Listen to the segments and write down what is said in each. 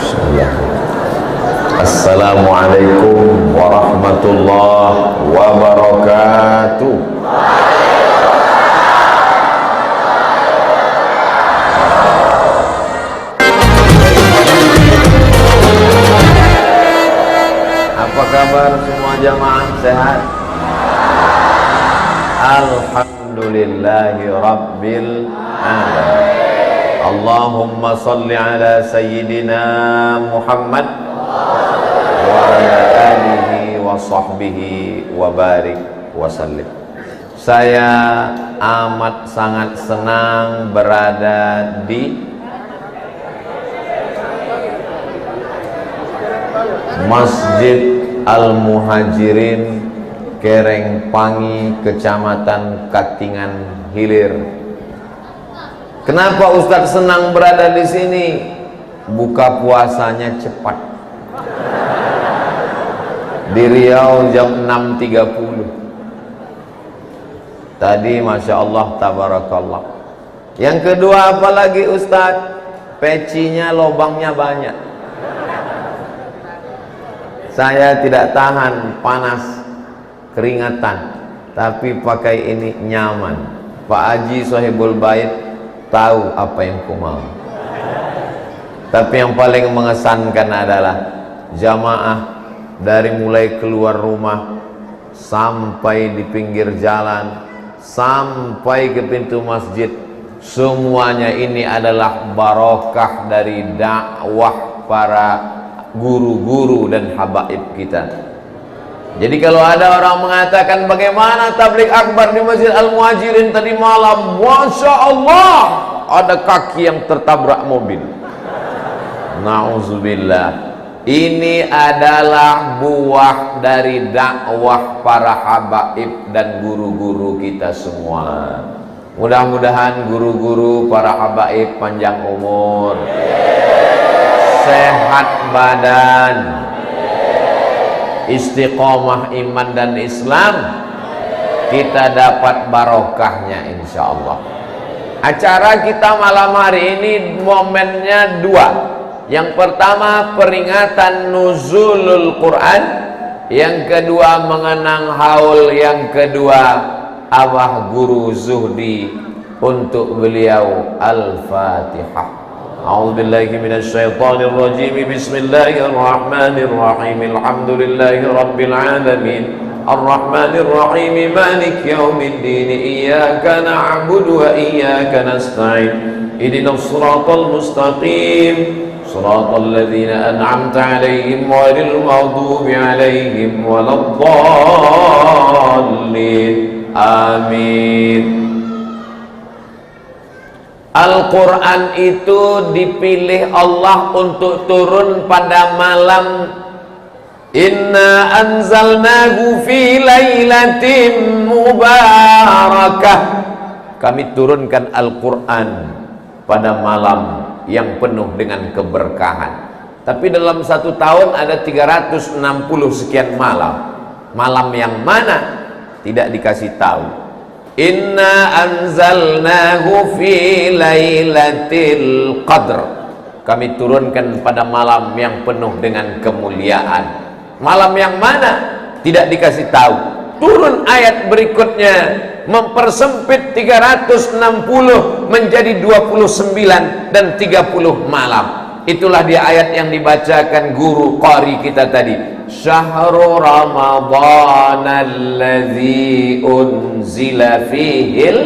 Assalamualaikum warahmatullahi wabarakatuh. Apa kabar semua jamaah, sehat? Alhamdulillahi rabbil alamin. Allahumma salli ala sayyidina Muhammad wa ala alihi wa sahbihi wa barik wa sallim. Saya amat sangat senang berada di Masjid Al-Muhajirin Kerengpangi, Kecamatan Katingan Hilir. Kenapa Ustadz senang berada di sini? Buka puasanya cepat. Di Riau jam 6.30. Tadi Masya Allah tabarakallah. Yang kedua apa lagi Ustadz? Pecinya lobangnya banyak. Saya tidak tahan panas, keringatan, tapi pakai ini nyaman. Pak Haji Sohibul Bait tahu apa yang ku mau. Tapi yang paling mengesankan adalah jamaah dari mulai keluar rumah sampai di pinggir jalan sampai ke pintu masjid, semuanya ini adalah barokah dari dakwah para guru-guru dan habaib kita. Jadi kalau ada orang mengatakan bagaimana tabligh akbar di Masjid Al-Muhajirin tadi malam, Masya Allah, ada kaki yang tertabrak mobil. Na'udzubillah. Ini adalah buah dari dakwah para habaib dan guru-guru kita semua. Mudah-mudahan guru-guru para habaib panjang umur, sehat badan, istiqomah iman dan Islam, kita dapat barokahnya insya Allah. Acara kita malam hari ini momennya dua. Yang pertama peringatan nuzulul Quran, yang kedua mengenang haul, yang kedua Abah Guru Zuhdi, untuk beliau Al-Fatihah. A'udzubillahi minasyaitonir rajim. Bismillahirrahmanirrahim. Alhamdulillahi rabbil alamin. Arrahmanir rahim. Malik yaumiddin. Iyyaka na'budu wa iyyaka nasta'in. Ihdinas siratal mustaqim. Siratal ladzina an'amta 'alaihim ghairil maghdubi 'alaihim waladdallin. Amin. Al-Quran itu dipilih Allah untuk turun pada malam. Inna anzalnahu fi lailatin mubarakah. Kami turunkan Al-Quran pada malam yang penuh dengan keberkahan. Tapi dalam satu tahun ada 360 sekian malam. Malam yang mana? Tidak dikasih tahu. Inna anzalnahu fi lailatul qadr. Kami turunkan pada malam yang penuh dengan kemuliaan. Malam yang mana? Tidak dikasih tahu. Turun ayat berikutnya mempersempit 360 menjadi 29 dan 30 malam. Itulah dia ayat yang dibacakan guru qari kita tadi. Syahrul Ramadhan alladzi unzila fihil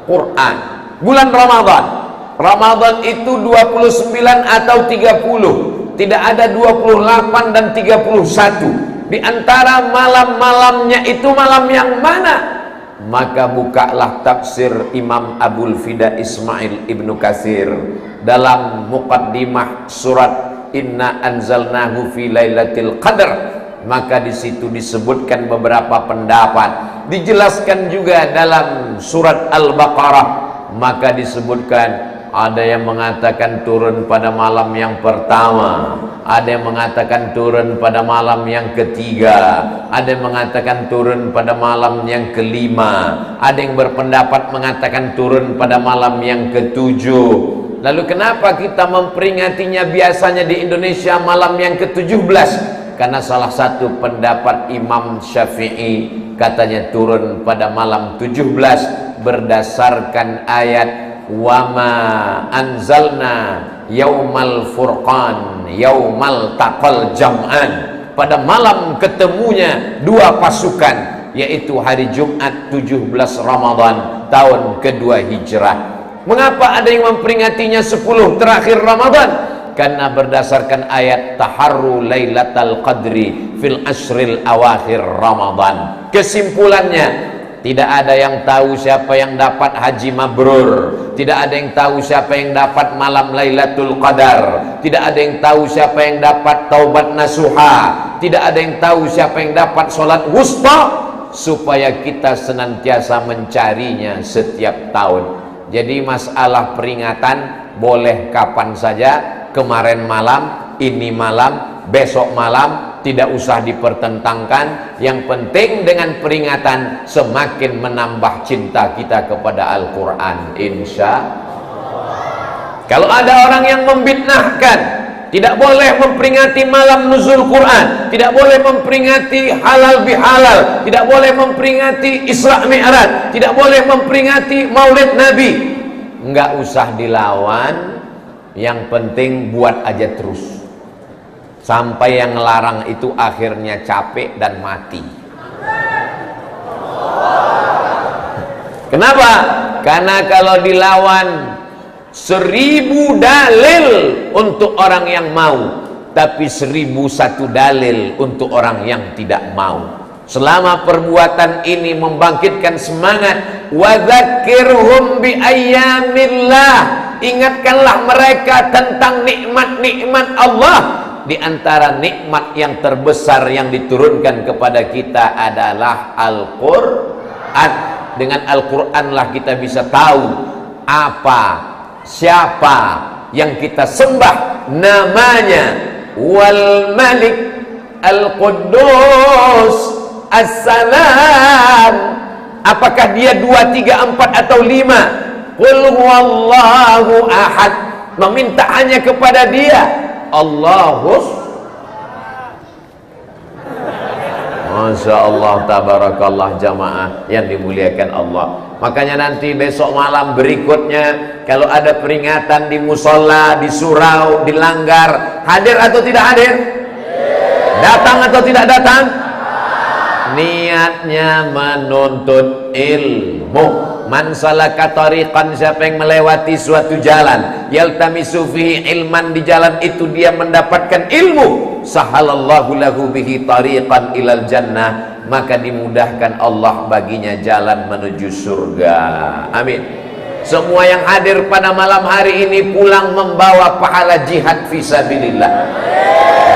Quran. Bulan Ramadan. Ramadan itu 29 atau 30. Tidak ada 28 dan 31. Di antara malam-malamnya itu malam yang mana? Maka bukalah tafsir Imam Abul Fida Ismail Ibnu Katsir dalam muqaddimah surat Inna anzalnahu fi lailatul qadr. Maka di situ disebutkan beberapa pendapat, dijelaskan juga dalam surat Al-Baqarah. Maka disebutkan ada yang mengatakan turun pada malam yang pertama, ada yang mengatakan turun pada malam yang ketiga, ada yang mengatakan turun pada malam yang kelima, ada yang berpendapat mengatakan turun pada malam yang ketujuh. Lalu kenapa kita memperingatinya biasanya di Indonesia malam yang ke-17? Karena salah satu pendapat Imam Syafi'i katanya turun pada malam 17 berdasarkan ayat wama anzalna yaumal furqan yaumal taqal jam'an, pada malam ketemunya dua pasukan, yaitu hari Jumat 17 Ramadan tahun kedua Hijrah. Mengapa ada yang memperingatinya 10 terakhir Ramadan? Karena berdasarkan ayat taharru lailatal qadri fil ashril awakhir Ramadan. Kesimpulannya, tidak ada yang tahu siapa yang dapat haji mabrur, tidak ada yang tahu siapa yang dapat malam Lailatul Qadar, tidak ada yang tahu siapa yang dapat taubat nasuha, tidak ada yang tahu siapa yang dapat sholat wusta, supaya kita senantiasa mencarinya setiap tahun. Jadi masalah peringatan boleh kapan saja, kemarin malam, ini malam, besok malam, tidak usah dipertentangkan. Yang penting dengan peringatan semakin menambah cinta kita kepada Al-Quran, insya Allah. Kalau ada orang yang membidnahkan, tidak boleh memperingati malam nuzul Quran, tidak boleh memperingati halal bihalal, tidak boleh memperingati Isra Mi'raj, tidak boleh memperingati Maulid Nabi. Enggak usah dilawan, yang penting buat aja terus sampai yang ngelarang itu akhirnya capek dan mati. Kenapa? Karena kalau dilawan 1000 dalil untuk orang yang mau, tapi 1001 dalil untuk orang yang tidak mau. Selama perbuatan ini membangkitkan semangat, wadzakirhum bi ayyamillah, ingatkanlah mereka tentang nikmat-nikmat Allah. Di antara nikmat yang terbesar yang diturunkan kepada kita adalah Al-Quran. Dengan Al-Quran lah kita bisa tahu apa, siapa yang kita sembah, namanya Wal Malik Al-Quddus As-Salam. Apakah dia 2, 3, 4 atau 5? Qul huwallahu ahad. Meminta hanya kepada dia. Allahus. Masya Allah, tabarakallah jamaah yang dimuliakan Allah. Makanya nanti besok malam berikutnya, kalau ada peringatan di musola, di surau, di langgar, hadir atau tidak hadir? Datang atau tidak datang? Niatnya menuntut ilmu. Man salaka tariqan, siapa yang melewati suatu jalan, yaltamisu fihi ilman, di jalan itu dia mendapatkan ilmu, sahalallahu lahu bihi tariqan ilal jannah, maka dimudahkan Allah baginya jalan menuju surga. Amin. Semua yang hadir pada malam hari ini pulang membawa pahala jihad fisabilillah.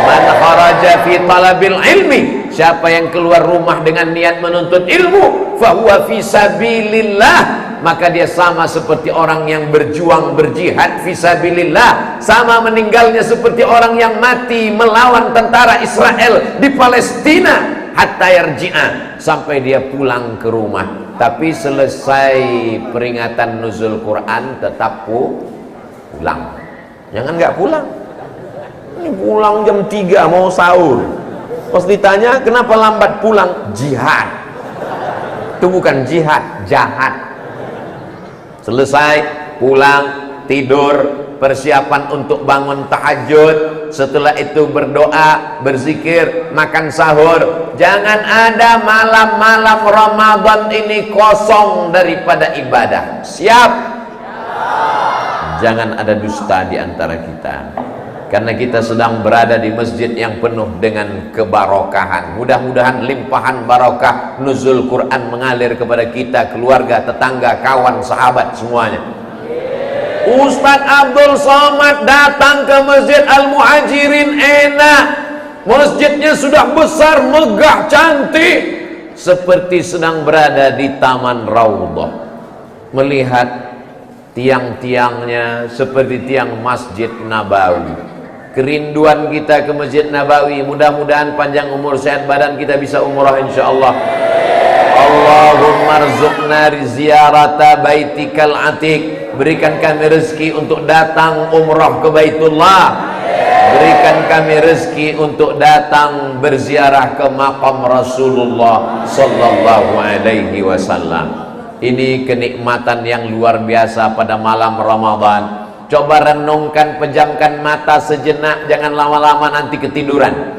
Man kharaja fi talabil ilmi, siapa yang keluar rumah dengan niat menuntut ilmu, fahuwa fisabilillah, maka dia sama seperti orang yang berjuang berjihad fisabilillah, sama meninggalnya seperti orang yang mati melawan tentara Israel di Palestina, hatta yarji'a, sampai dia pulang ke rumah. Tapi selesai peringatan nuzul Quran tetap pulang. Jangan nggak pulang. Ini pulang jam 3 mau sahur. Pas ditanya kenapa lambat pulang, jihad. Itu bukan jihad, jahat. Selesai pulang, tidur, persiapan untuk bangun tahajud, setelah itu berdoa, berzikir, makan sahur. Jangan ada malam-malam Ramadan ini kosong daripada ibadah. Siap? Jangan ada dusta di antara kita, karena kita sedang berada di masjid yang penuh dengan kebarokahan. Mudah-mudahan limpahan barokah nuzul Quran mengalir kepada kita, keluarga, tetangga, kawan, sahabat semuanya. Ustadz Abdul Somad datang ke Masjid Al-Muhajirin, enak. Masjidnya sudah besar, megah, cantik, seperti sedang berada di Taman Raudhah. Melihat tiang-tiangnya seperti tiang Masjid Nabawi. Kerinduan kita ke Masjid Nabawi, mudah-mudahan panjang umur sehat badan kita bisa umrah insyaallah. Allahumma rzuqna ziyarata baitikal atiq Berikan kami rezeki untuk datang umrah ke Baitullah. Berikan kami rezeki untuk datang berziarah ke makam Rasulullah sallallahu alaihi wasallam. Ini kenikmatan yang luar biasa pada malam Ramadan. Coba renungkan, pejamkan mata sejenak, jangan lama-lama nanti ketiduran.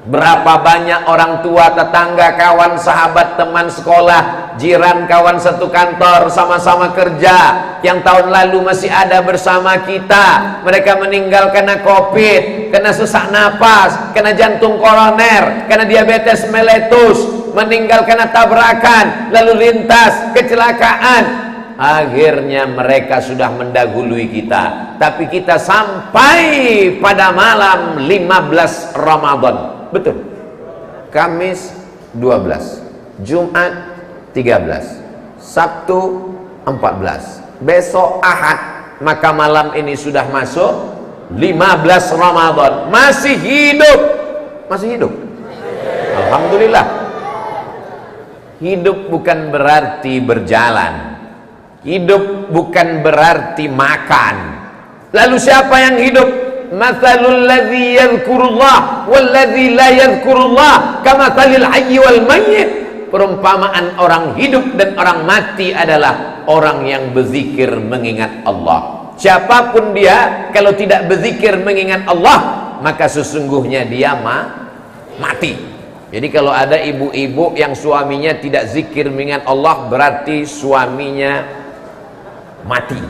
Berapa banyak orang tua, tetangga, kawan, sahabat, teman sekolah, jiran, kawan satu kantor, sama-sama kerja, yang tahun lalu masih ada bersama kita, mereka meninggal karena COVID, karena sesak napas, karena jantung koroner, karena diabetes meletus, meninggal karena tabrakan, lalu lintas, kecelakaan. Akhirnya mereka sudah mendahului kita, tapi kita sampai pada malam 15 Ramadan. Betul. Kamis 12, Jumat 13, Sabtu 14, besok Ahad. Maka malam ini sudah masuk 15 Ramadan. Masih hidup. Masih hidup. Alhamdulillah. Hidup bukan berarti berjalan. Hidup bukan berarti makan. Lalu siapa yang hidup? Mathalul ladzi yadhkurullah wal ladzi la yadhkurullah kamathalil hayyi wal mayyit. Perumpamaan orang hidup dan orang mati adalah orang yang berzikir mengingat Allah. Siapapun dia, kalau tidak berzikir mengingat Allah, maka sesungguhnya dia mati. Jadi kalau ada ibu-ibu yang suaminya tidak zikir mengingat Allah, berarti suaminya mati.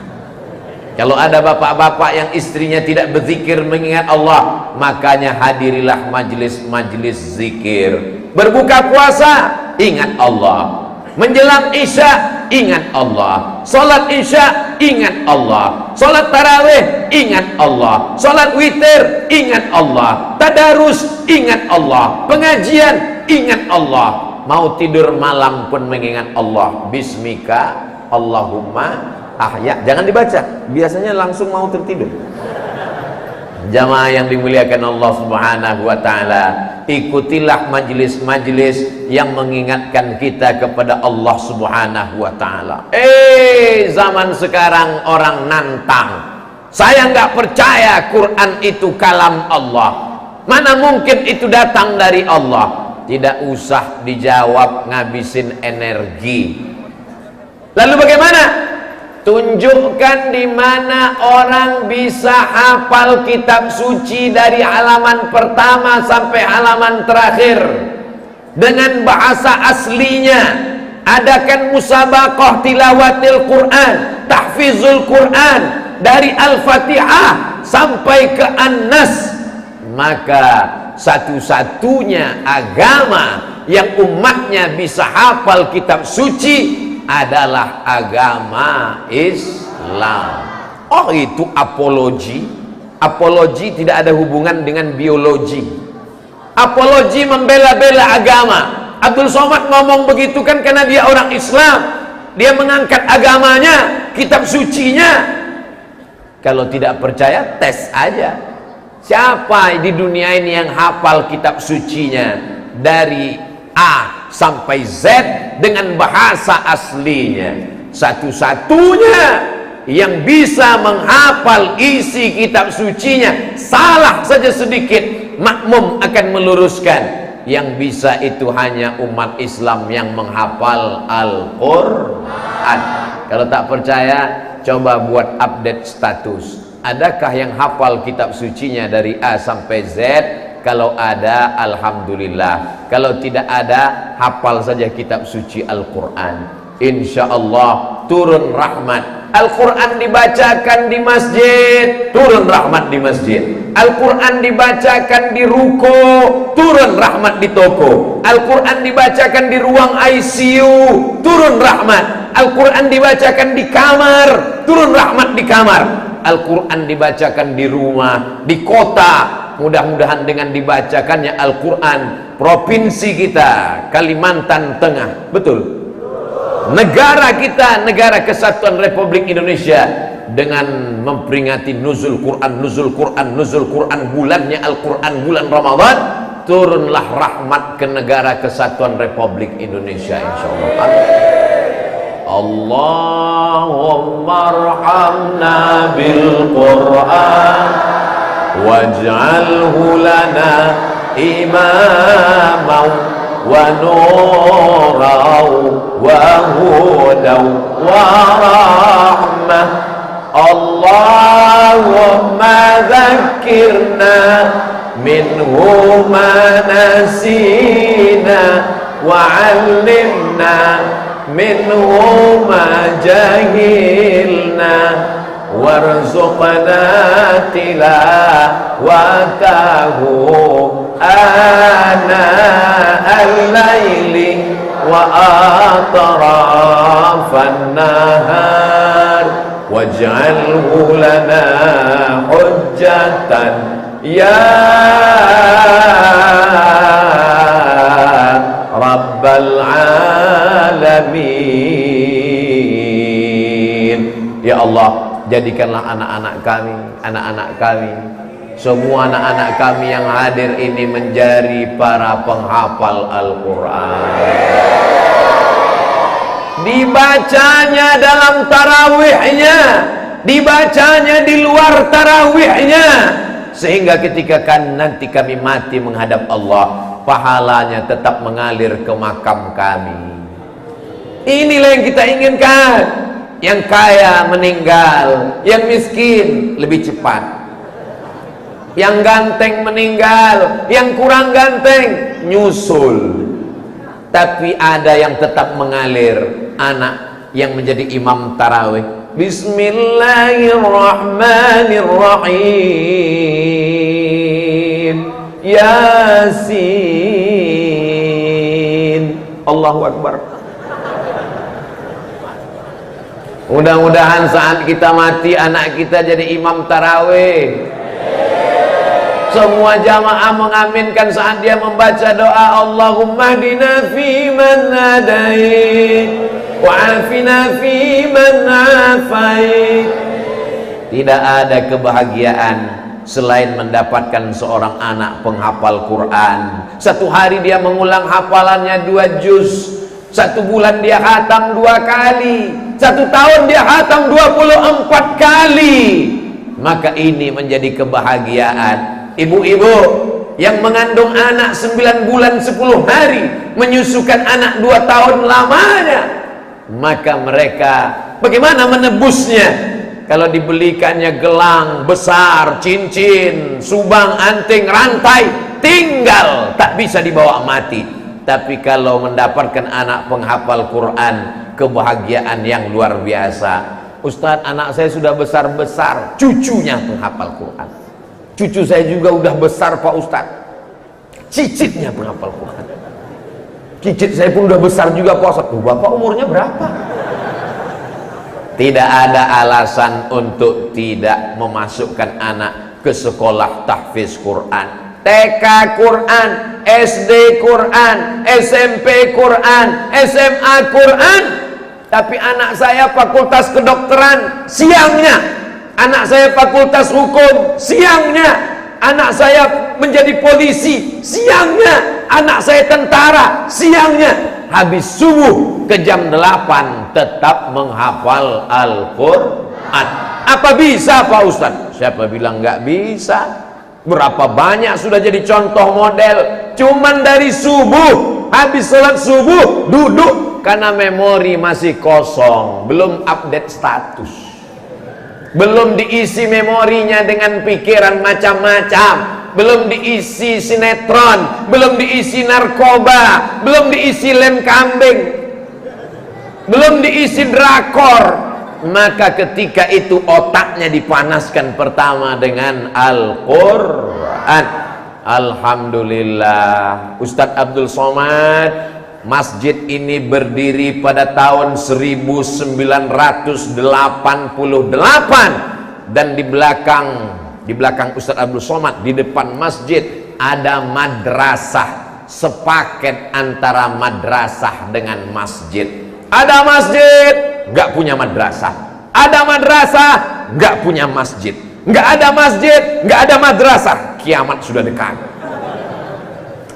Kalau ada bapak-bapak yang istrinya tidak berzikir mengingat Allah, makanya hadirilah majlis-majlis zikir. Berbuka puasa, ingat Allah. Menjelang isya, ingat Allah. Salat isya, ingat Allah. Salat tarawih, ingat Allah. Salat witir, ingat Allah. Tadarus, ingat Allah. Pengajian, ingat Allah. Mau tidur malam pun mengingat Allah. Bismika Allahumma ahya. Jangan dibaca, biasanya langsung mau tertidur. Jamaah yang dimuliakan Allah Subhanahu wa taala, ikutilah majlis-majlis yang mengingatkan kita kepada Allah Subhanahu wa taala. Zaman sekarang orang nantang, saya nggak percaya Quran itu kalam Allah. Mana mungkin itu datang dari Allah? Tidak usah dijawab, ngabisin energi. Lalu bagaimana? Tunjukkan di mana orang bisa hafal kitab suci dari halaman pertama sampai halaman terakhir dengan bahasa aslinya. Adakan musabaqah tilawatil Quran, tahfizul Quran dari Al-Fatihah sampai ke An-Nas. Maka satu-satunya agama yang umatnya bisa hafal kitab suci adalah agama Islam. Oh, itu apologi. Apologi tidak ada hubungan dengan biologi. Apologi membela-bela agama. Abdul Somad ngomong begitu kan karena dia orang Islam. Dia mengangkat agamanya, kitab sucinya. Kalau tidak percaya, tes aja. Siapa di dunia ini yang hafal kitab sucinya dari A sampai Z dengan bahasa aslinya? Satu-satunya yang bisa menghafal isi kitab sucinya, salah saja sedikit, makmum akan meluruskan. Yang bisa itu hanya umat Islam yang menghafal Al-Quran. Kalau tak percaya, coba buat update status. Adakah yang hafal kitab sucinya dari A sampai Z? Kalau ada, alhamdulillah. Kalau tidak ada, hafal saja kitab suci Al-Quran. Insya Allah turun rahmat. Al-Quran dibacakan di masjid, turun rahmat di masjid. Al-Quran dibacakan di ruko, turun rahmat di toko. Al-Quran dibacakan di ruang ICU, turun rahmat. Al-Quran dibacakan di kamar, turun rahmat di kamar. Al-Quran dibacakan di rumah, di kota. Mudah-mudahan dengan dibacakannya Al-Quran, provinsi kita Kalimantan Tengah, betul, negara kita, negara kesatuan Republik Indonesia, dengan memperingati nuzul Quran, nuzul Quran, nuzul Quran, bulannya Al-Quran, bulan Ramadan, turunlah rahmat ke negara kesatuan Republik Indonesia, insya Allah. Allahumma arhamna bil Qur'an waj'alhu lana imaman wa nuran wa hudan wa rahmah. Allahumma dzakkirna minhu ma nasina wa 'allimna minhu ma jahilna warzuqna tilawatahu ana al-laili wa atrafan nahar waj'alhu lana hujjatan ya Rabbal alamin. Ya Allah, jadikanlah anak-anak kami, semua anak-anak kami yang hadir ini menjadi para penghafal Al-Quran. Dibacanya dalam tarawihnya, dibacanya di luar tarawihnya, sehingga ketika nanti kami mati menghadap Allah, pahalanya tetap mengalir ke makam kami. Inilah yang kita inginkan. Yang kaya meninggal, yang miskin lebih cepat. Yang ganteng meninggal, yang kurang ganteng nyusul. Tapi ada yang tetap mengalir, anak yang menjadi imam tarawih. Bismillahirrahmanirrahim. Yasin. Allahu Akbar. Mudah-mudahan saat kita mati anak kita jadi imam tarawih. Semua jamaah mengaminkan saat dia membaca doa Allahumma hdina fi man hadait wa afina fi man afait. Tidak ada kebahagiaan selain mendapatkan seorang anak penghafal Quran. Satu hari dia mengulang hafalannya 2 juz. 1 bulan dia khatam 2 kali. 1 tahun dia khatam 24 kali. Maka ini menjadi kebahagiaan. Ibu-ibu yang mengandung anak 9 bulan 10 hari, menyusukan anak 2 tahun lamanya, maka mereka bagaimana menebusnya? Kalau dibelikannya gelang besar, cincin, subang, anting, rantai, tinggal, tak bisa dibawa mati. Tapi kalau mendapatkan anak penghafal Quran, kebahagiaan yang luar biasa. Ustadz, anak saya sudah besar-besar, cucunya penghafal Quran. Cucu saya juga udah besar Pak Ustadz, cicitnya penghafal Quran. Cicit saya pun udah besar juga Pak Ustadz. Bapak umurnya berapa? Tidak ada alasan untuk tidak memasukkan anak ke sekolah tahfiz Quran. TK Quran, SD Quran, SMP Quran, SMA Quran. Tapi anak saya fakultas kedokteran, siangnya. Anak saya fakultas hukum, siangnya. Anak saya menjadi polisi, siangnya. Anak saya tentara, siangnya. Habis subuh ke jam 8 tetap menghafal Al-Quran. Apa bisa Pak Ustadz? Siapa bilang nggak bisa? Berapa banyak sudah jadi contoh model. Cuman dari subuh, habis sholat subuh duduk, karena memori masih kosong, belum update status, belum diisi memorinya dengan pikiran macam-macam, belum diisi sinetron, belum diisi narkoba, belum diisi lem kambing, belum diisi drakor. Maka ketika itu otaknya dipanaskan pertama dengan Al-Quran. Alhamdulillah, Ustadz Abdul Somad, masjid ini berdiri pada tahun 1988, dan di belakang Ustadz Abdul Somad, di depan masjid ada madrasah, sepaket antara madrasah dengan masjid. Ada masjid, nggak punya madrasah. Ada madrasah, nggak punya masjid. Nggak ada masjid, nggak ada madrasah. Kiamat sudah dekat.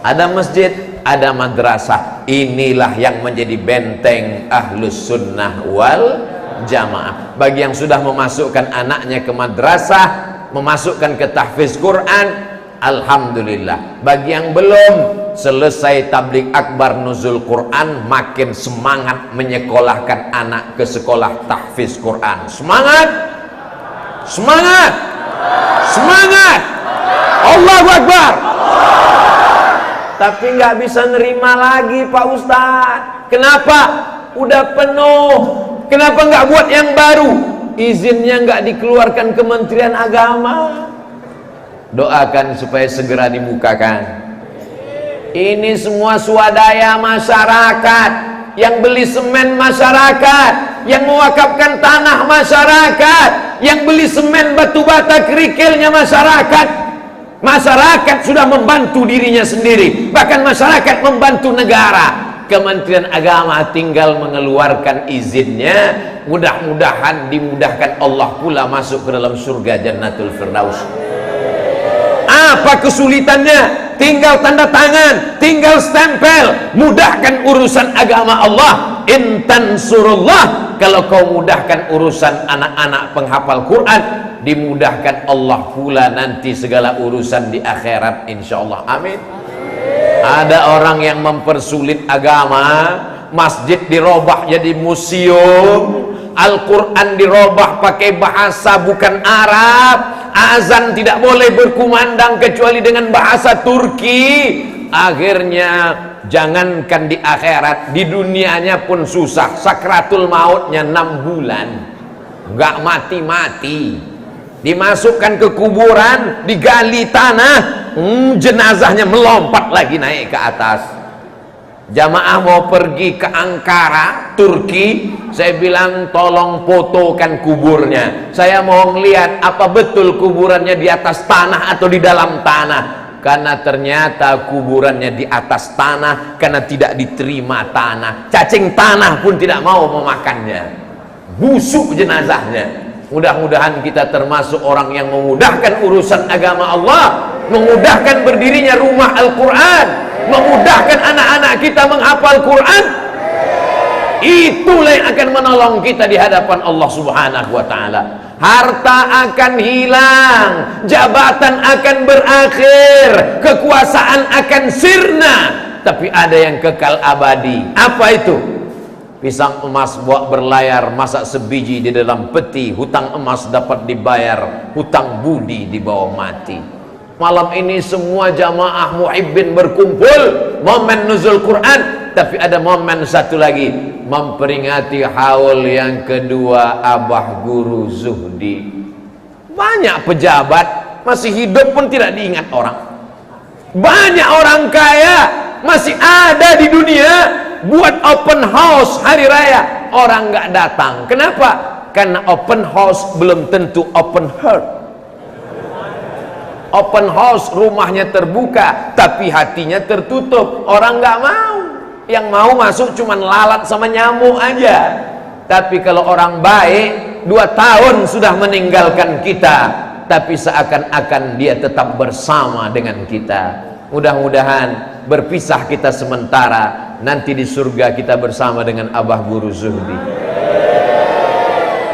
Ada masjid, ada madrasah. Inilah yang menjadi benteng Ahlus Sunnah wal Jamaah. Bagi yang sudah memasukkan anaknya ke madrasah, memasukkan ke tahfiz Quran, alhamdulillah. Bagi yang belum, selesai tabligh akbar nuzul Quran, makin semangat menyekolahkan anak ke sekolah tahfiz Quran. Semangat, semangat, semangat. Allahu Akbar. Tapi nggak bisa nerima lagi Pak Ustadz. Kenapa? Udah penuh. Kenapa nggak buat yang baru? Izinnya nggak dikeluarkan Kementerian Agama. Doakan supaya segera dibukakan. Ini semua swadaya masyarakat. Yang beli semen masyarakat. Yang mewakafkan tanah masyarakat. Yang beli semen batu bata kerikilnya masyarakat. Masyarakat sudah membantu dirinya sendiri. Bahkan masyarakat membantu negara. Kementerian Agama tinggal mengeluarkan izinnya. Mudah-mudahan dimudahkan Allah pula masuk ke dalam surga Jannatul Firdaus. Apa kesulitannya? Tinggal tanda tangan, tinggal stempel. Mudahkan urusan agama Allah. Intan surullah. Kalau kau mudahkan urusan anak-anak penghafal Quran, dimudahkan Allah pula nanti segala urusan di akhirat, insyaallah. Amin. Ada orang yang mempersulit agama, masjid dirobah jadi museum, Al-Quran dirobah pakai bahasa bukan Arab, azan tidak boleh berkumandang kecuali dengan bahasa Turki. Akhirnya jangankan di akhirat, di dunianya pun susah. Sakratul mautnya 6 bulan, nggak mati-mati. Dimasukkan ke kuburan, digali tanah, jenazahnya melompat lagi naik ke atas. Jamaah mau pergi ke Ankara, Turki, saya bilang tolong fotokan kuburnya. Saya mau ngelihat apa betul kuburannya di atas tanah atau di dalam tanah. Karena ternyata kuburannya di atas tanah, karena tidak diterima tanah. Cacing tanah pun tidak mau memakannya. Busuk jenazahnya. Mudah-mudahan kita termasuk orang yang memudahkan urusan agama Allah, memudahkan berdirinya rumah Al-Quran, memudahkan anak-anak kita menghafal Quran. Itulah yang akan menolong kita di hadapan Allah Subhanahu wa ta'ala. Harta akan hilang, jabatan akan berakhir, kekuasaan akan sirna, tapi ada yang kekal abadi. Apa itu? Pisang emas buat berlayar, masak sebiji di dalam peti. Hutang emas dapat dibayar, hutang budi dibawa mati. Malam ini semua jamaah muhibbin berkumpul, momen nuzul Quran. Tapi ada momen satu lagi, memperingati haul yang kedua Abah Guru Zuhdi. Banyak pejabat masih hidup pun tidak diingat orang. Banyak orang kaya masih ada di dunia, buat open house hari raya, orang nggak datang. Kenapa? Karena open house belum tentu open heart. Open house rumahnya terbuka, tapi hatinya tertutup. Orang nggak mau. Yang mau masuk cuman lalat sama nyamuk aja. Tapi kalau orang baik, 2 tahun sudah meninggalkan kita, tapi seakan-akan dia tetap bersama dengan kita. Mudah-mudahan berpisah kita sementara, nanti di surga kita bersama dengan Abah Guru Zuhdi.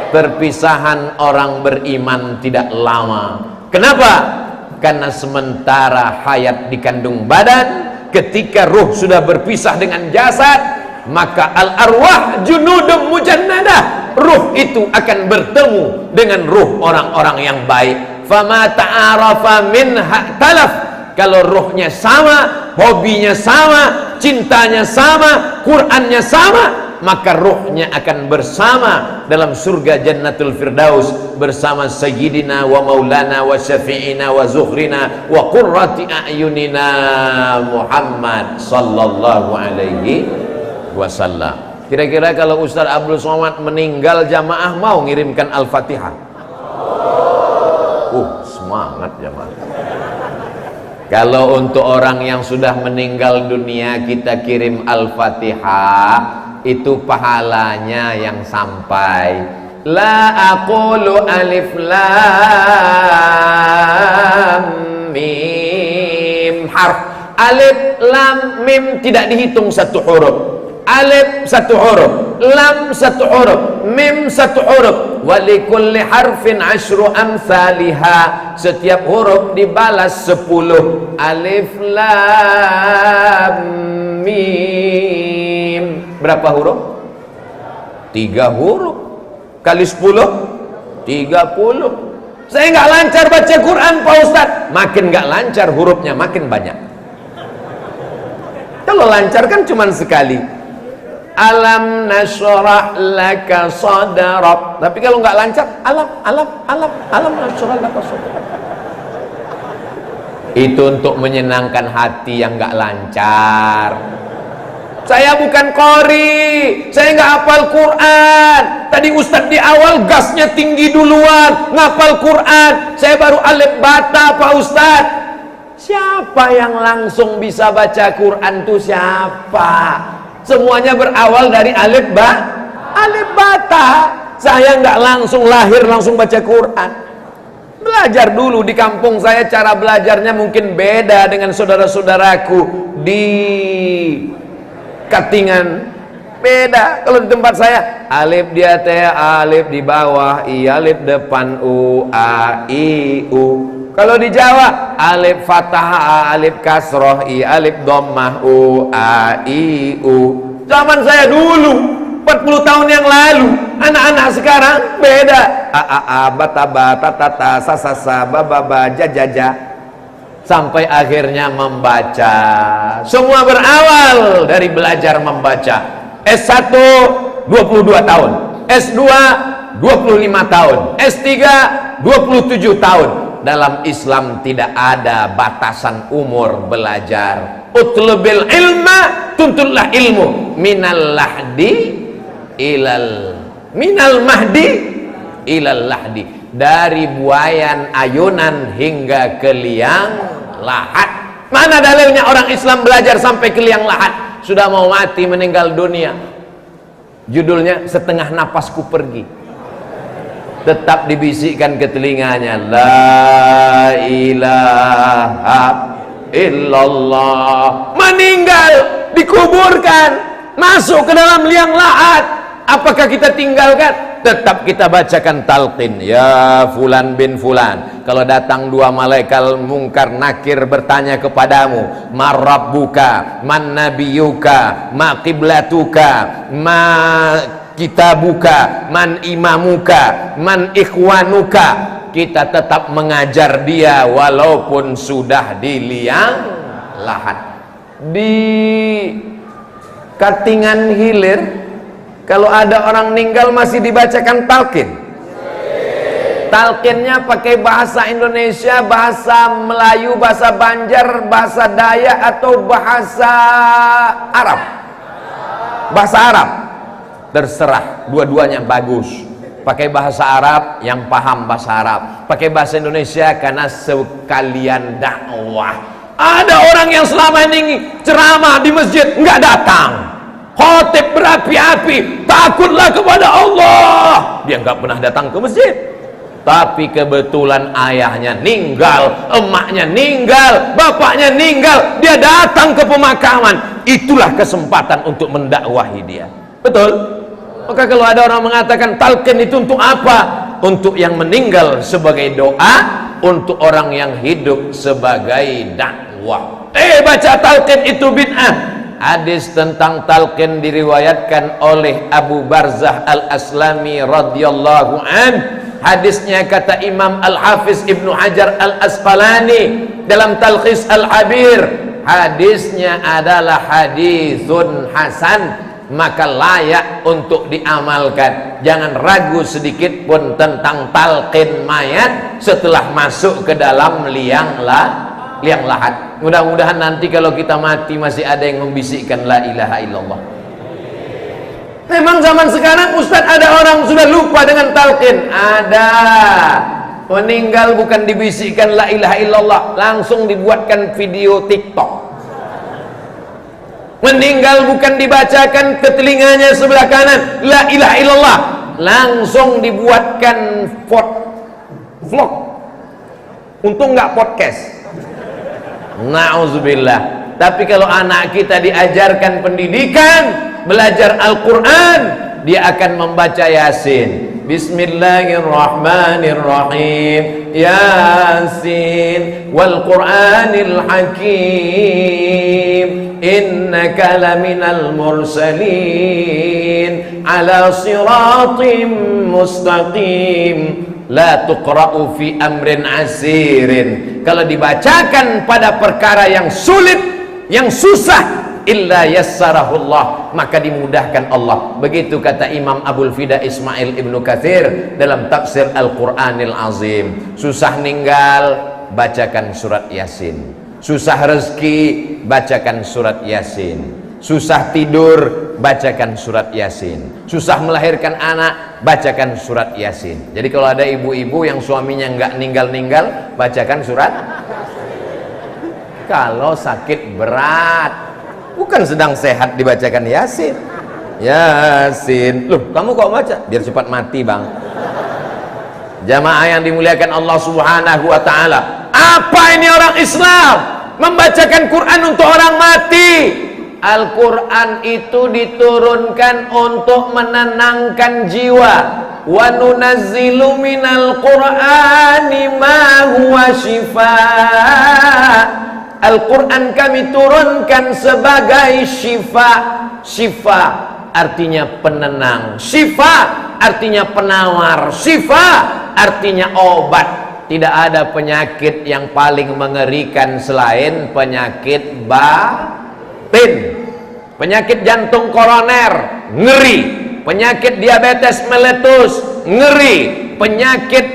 Perpisahan orang beriman tidak lama. Kenapa? Karena sementara hayat dikandung badan, ketika ruh sudah berpisah dengan jasad, maka al-arwah junudum mujannadah. Ruh itu akan bertemu dengan ruh orang-orang yang baik. Fama ta'arafa minha talaf. Kalau ruhnya sama, hobinya sama, cintanya sama, Qur'annya sama, maka ruhnya akan bersama dalam surga Jannatul Firdaus bersama Sayyidina wa Maulana wa Syafi'ina wa Zuhrina wa Qurrati a'yunina Muhammad sallallahu alaihi wasallam. Kira-kira kalau Ustaz Abdul Somad meninggal, jamaah mau ngirimkan Al-Fatihah? Semangat jamaah. Kalau untuk orang yang sudah meninggal dunia kita kirim Al-Fatihah, itu pahalanya yang sampai. La aqulu alif lam mim harf Alif, lam, mim tidak dihitung satu huruf. Alif satu huruf, lam satu huruf, mim satu huruf. Walikulli harfin asyru amthaliha. Setiap huruf dibalas 10. Alif, lam, mim. Berapa huruf? 3 huruf. Kali 10, 30. Saya nggak lancar baca Quran, Pak Ustadz. Makin nggak lancar hurufnya, makin banyak. Kalau lancar kan cuma sekali. Alam nashrah laka sadrak. Tapi kalau nggak lancar, alam nashrah laka sadrak. Itu untuk menyenangkan hati yang nggak lancar. Saya bukan qori, saya nggak hafal Quran. Tadi Ustadz di awal gasnya tinggi duluan, ngapal Quran. Saya baru alif bata, Pak Ustadz. Siapa yang langsung bisa baca Quran tuh siapa? Semuanya berawal dari alif bata. Saya nggak langsung lahir langsung baca Quran. Belajar dulu di kampung saya, cara belajarnya mungkin beda dengan saudara-saudaraku di Katingan. Beda. Kalau di tempat saya alif di atas, alif di bawah, i alif depan, u a i u. Kalau di Jawa alif fathah, alif kasroh, i alif dhammah, u a i u. Zaman saya dulu 40 tahun yang lalu. Anak-anak sekarang beda. A a a bata bata tata sa sa sa ba ba ba ja ja ja. Sampai akhirnya membaca. Semua berawal dari belajar membaca. S1 22 tahun, S2 25 tahun, S3 27 tahun. Dalam Islam tidak ada batasan umur belajar. Utlubil ilma, tuntutlah ilmu minal mahdi ilal lahdi. Dari buayan ayunan hingga ke liang lahat. Mana dalilnya orang Islam belajar sampai ke liang lahat? Sudah mau mati, meninggal dunia. Judulnya setengah napasku pergi. Tetap dibisikkan ke telinganya, la ilaha illallah. Meninggal, dikuburkan, masuk ke dalam liang lahat. Apakah kita tinggalkan? Tetap kita bacakan talqin. Ya fulan bin fulan. Kalau datang 2 malaikat mungkar nakir bertanya kepadamu, ma rabbuka, man nabiyuka, ma qiblatuka, ma kitabuka, man imamuka, man ikhwanuka. Kita tetap mengajar dia walaupun sudah di liang lahat. Di Katingan Hilir, kalau ada orang meninggal masih dibacakan talqin. Talqinnya pakai bahasa Indonesia, bahasa Melayu, bahasa Banjar, bahasa Dayak, atau bahasa Arab. Bahasa Arab. Terserah, dua-duanya bagus. Pakai bahasa Arab yang paham bahasa Arab, pakai bahasa Indonesia karena sekalian dakwah. Ada orang yang selama ini ceramah di masjid nggak datang, khotib berapi-api, takutlah kepada Allah, dia nggak pernah datang ke masjid. Tapi kebetulan ayahnya ninggal, emaknya ninggal, bapaknya ninggal, dia datang ke pemakaman. Itulah kesempatan untuk mendakwahi dia. Betul? Maka kalau ada orang mengatakan talqin itu untuk apa? Untuk yang meninggal sebagai doa, untuk orang yang hidup sebagai dakwah. Baca talqin itu bid'ah. Hadis tentang talqin diriwayatkan oleh Abu Barzah Al-Aslami radhiyallahu an. Hadisnya kata Imam Al-Hafiz Ibnu Hajar Al-Asqalani dalam Talkhis Al-Habir, hadisnya adalah hadisun hasan, maka layak untuk diamalkan. Jangan ragu sedikit pun tentang talqin mayat setelah masuk ke dalam liang lahat. Mudah-mudahan nanti kalau kita mati masih ada yang membisikkan la ilaha illallah. Memang zaman sekarang Ustaz ada orang sudah lupa dengan talqin. Ada. Meninggal bukan dibisikkan la ilaha illallah, langsung dibuatkan video TikTok. Meninggal bukan dibacakan ke telinganya sebelah kanan la ilaha illallah, langsung dibuatkan vlog. Untung nggak podcast. Na'udzubillah. Tapi kalau anak kita diajarkan pendidikan, belajar Al-Quran, dia akan membaca Yasin. Bismillahirrahmanirrahim. Yasin wal Qur'anil Hakim. Innaka laminal mursalin ala siratim mustaqim. La tuqra'u fi amrin asirin. Kalau dibacakan pada perkara yang sulit, yang susah, illa yassarahullah, maka dimudahkan Allah. Begitu kata Imam Abul Fida Ismail Ibnu Katsir dalam tafsir Al-Qur'anil Azim. Susah ninggal, bacakan surat Yasin. Susah rezeki, bacakan surat Yasin. Susah tidur, bacakan surat Yasin. Susah melahirkan anak, bacakan surat Yasin. Jadi kalau ada ibu-ibu yang suaminya nggak ninggal-ninggal, bacakan surat. Kalau sakit berat, bukan sedang sehat, dibacakan Yasin. Yasin. Loh, kamu kok baca? Biar cepat mati, Bang. Jamaah yang dimuliakan Allah Subhanahu wa taala. Apa ini orang Islam membacakan Quran untuk orang mati? Al-Quran itu diturunkan untuk menenangkan jiwa. Wa nunazzilu minal Qur'ani ma huwa syifaa. Al-Quran kami turunkan sebagai syifa. Syifa artinya penenang, syifa artinya penawar, syifa artinya obat. Tidak ada penyakit yang paling mengerikan selain penyakit batin. Penyakit jantung koroner, ngeri. Penyakit diabetes meletus, ngeri. Penyakit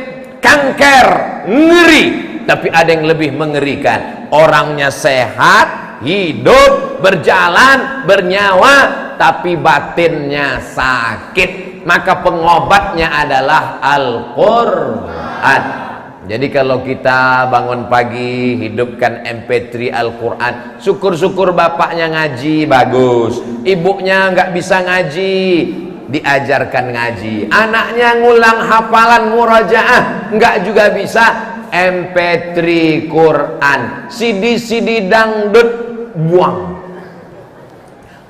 kanker, ngeri. Tapi ada yang lebih mengerikan. Orangnya sehat, hidup, berjalan, bernyawa, tapi batinnya sakit. Maka pengobatnya adalah Al-Quran. Jadi kalau kita bangun pagi, hidupkan MP3 Al-Quran. Syukur-syukur bapaknya ngaji, bagus. Ibunya nggak bisa ngaji, diajarkan ngaji. Anaknya ngulang hafalan murajaah, nggak juga bisa. MP3 Quran, CD-CD dangdut, buang.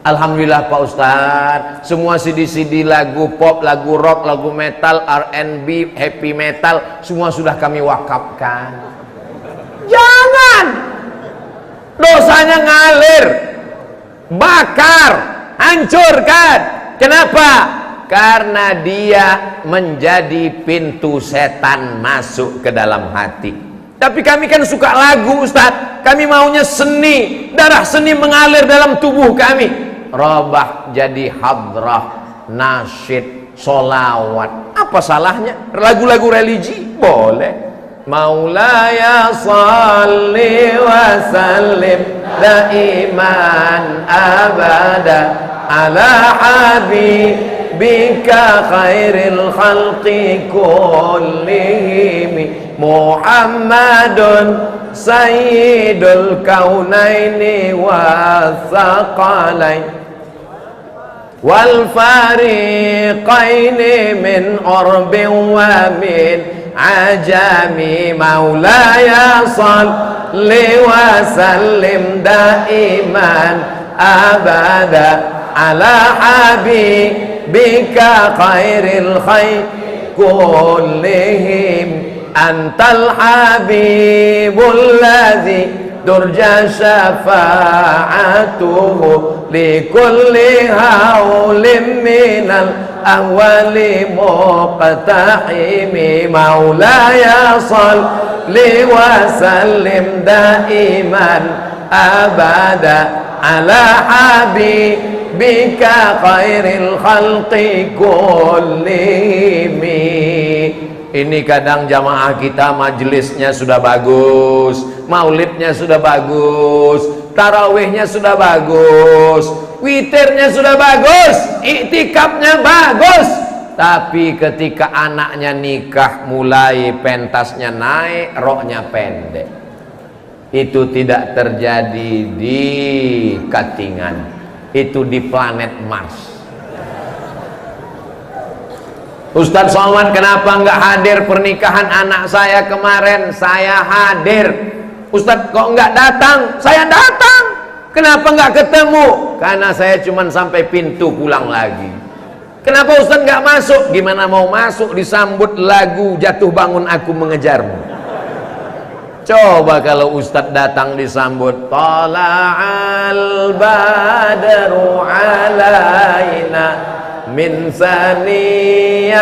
Alhamdulillah Pak Ustadz, semua CD-CD lagu pop, lagu rock, lagu metal, R&B, happy metal, semua sudah kami wakafkan. Jangan, dosanya ngalir, bakar, hancurkan. Kenapa? Karena dia menjadi pintu setan masuk ke dalam hati. Tapi kami kan suka lagu Ustadz, kami maunya seni, darah seni mengalir dalam tubuh kami. Robah jadi hadrah, nasyid, solawat. Apa salahnya? Lagu-lagu religi boleh. Maulaya salli wa sallim daiman abada ala habibika khairil khalqi kullihim Muhammadun sayyidul kaunaini wa thaqalain wal fariqaini min urbin wa min ajami maulaya salli wa sallim daiman abada ala habibika khairil khair kullihim antal habibul ladzi turja syafa'atuhu likulli haulim minal ahwali muqtahimi maulaya salli wa sallim daiman abada ala habibika khairil khalqi kullihimi. Ini kadang jamaah kita majelisnya sudah bagus, maulidnya sudah bagus, tarawihnya sudah bagus, witirnya sudah bagus, iktikafnya bagus. Tapi ketika anaknya nikah, mulai pentasnya naik, roknya pendek. Itu tidak terjadi di Katingan, itu di planet Mars. Ustadz Somad, kenapa nggak hadir pernikahan anak saya kemarin? Saya hadir. Ustadz kok nggak datang? Saya datang. Kenapa nggak ketemu? Karena saya cuma sampai pintu pulang lagi. Kenapa Ustaz nggak masuk? Gimana mau masuk disambut lagu jatuh bangun aku mengejarmu? Coba kalau Ustaz datang disambut Tala'al badru alaina min saniyatil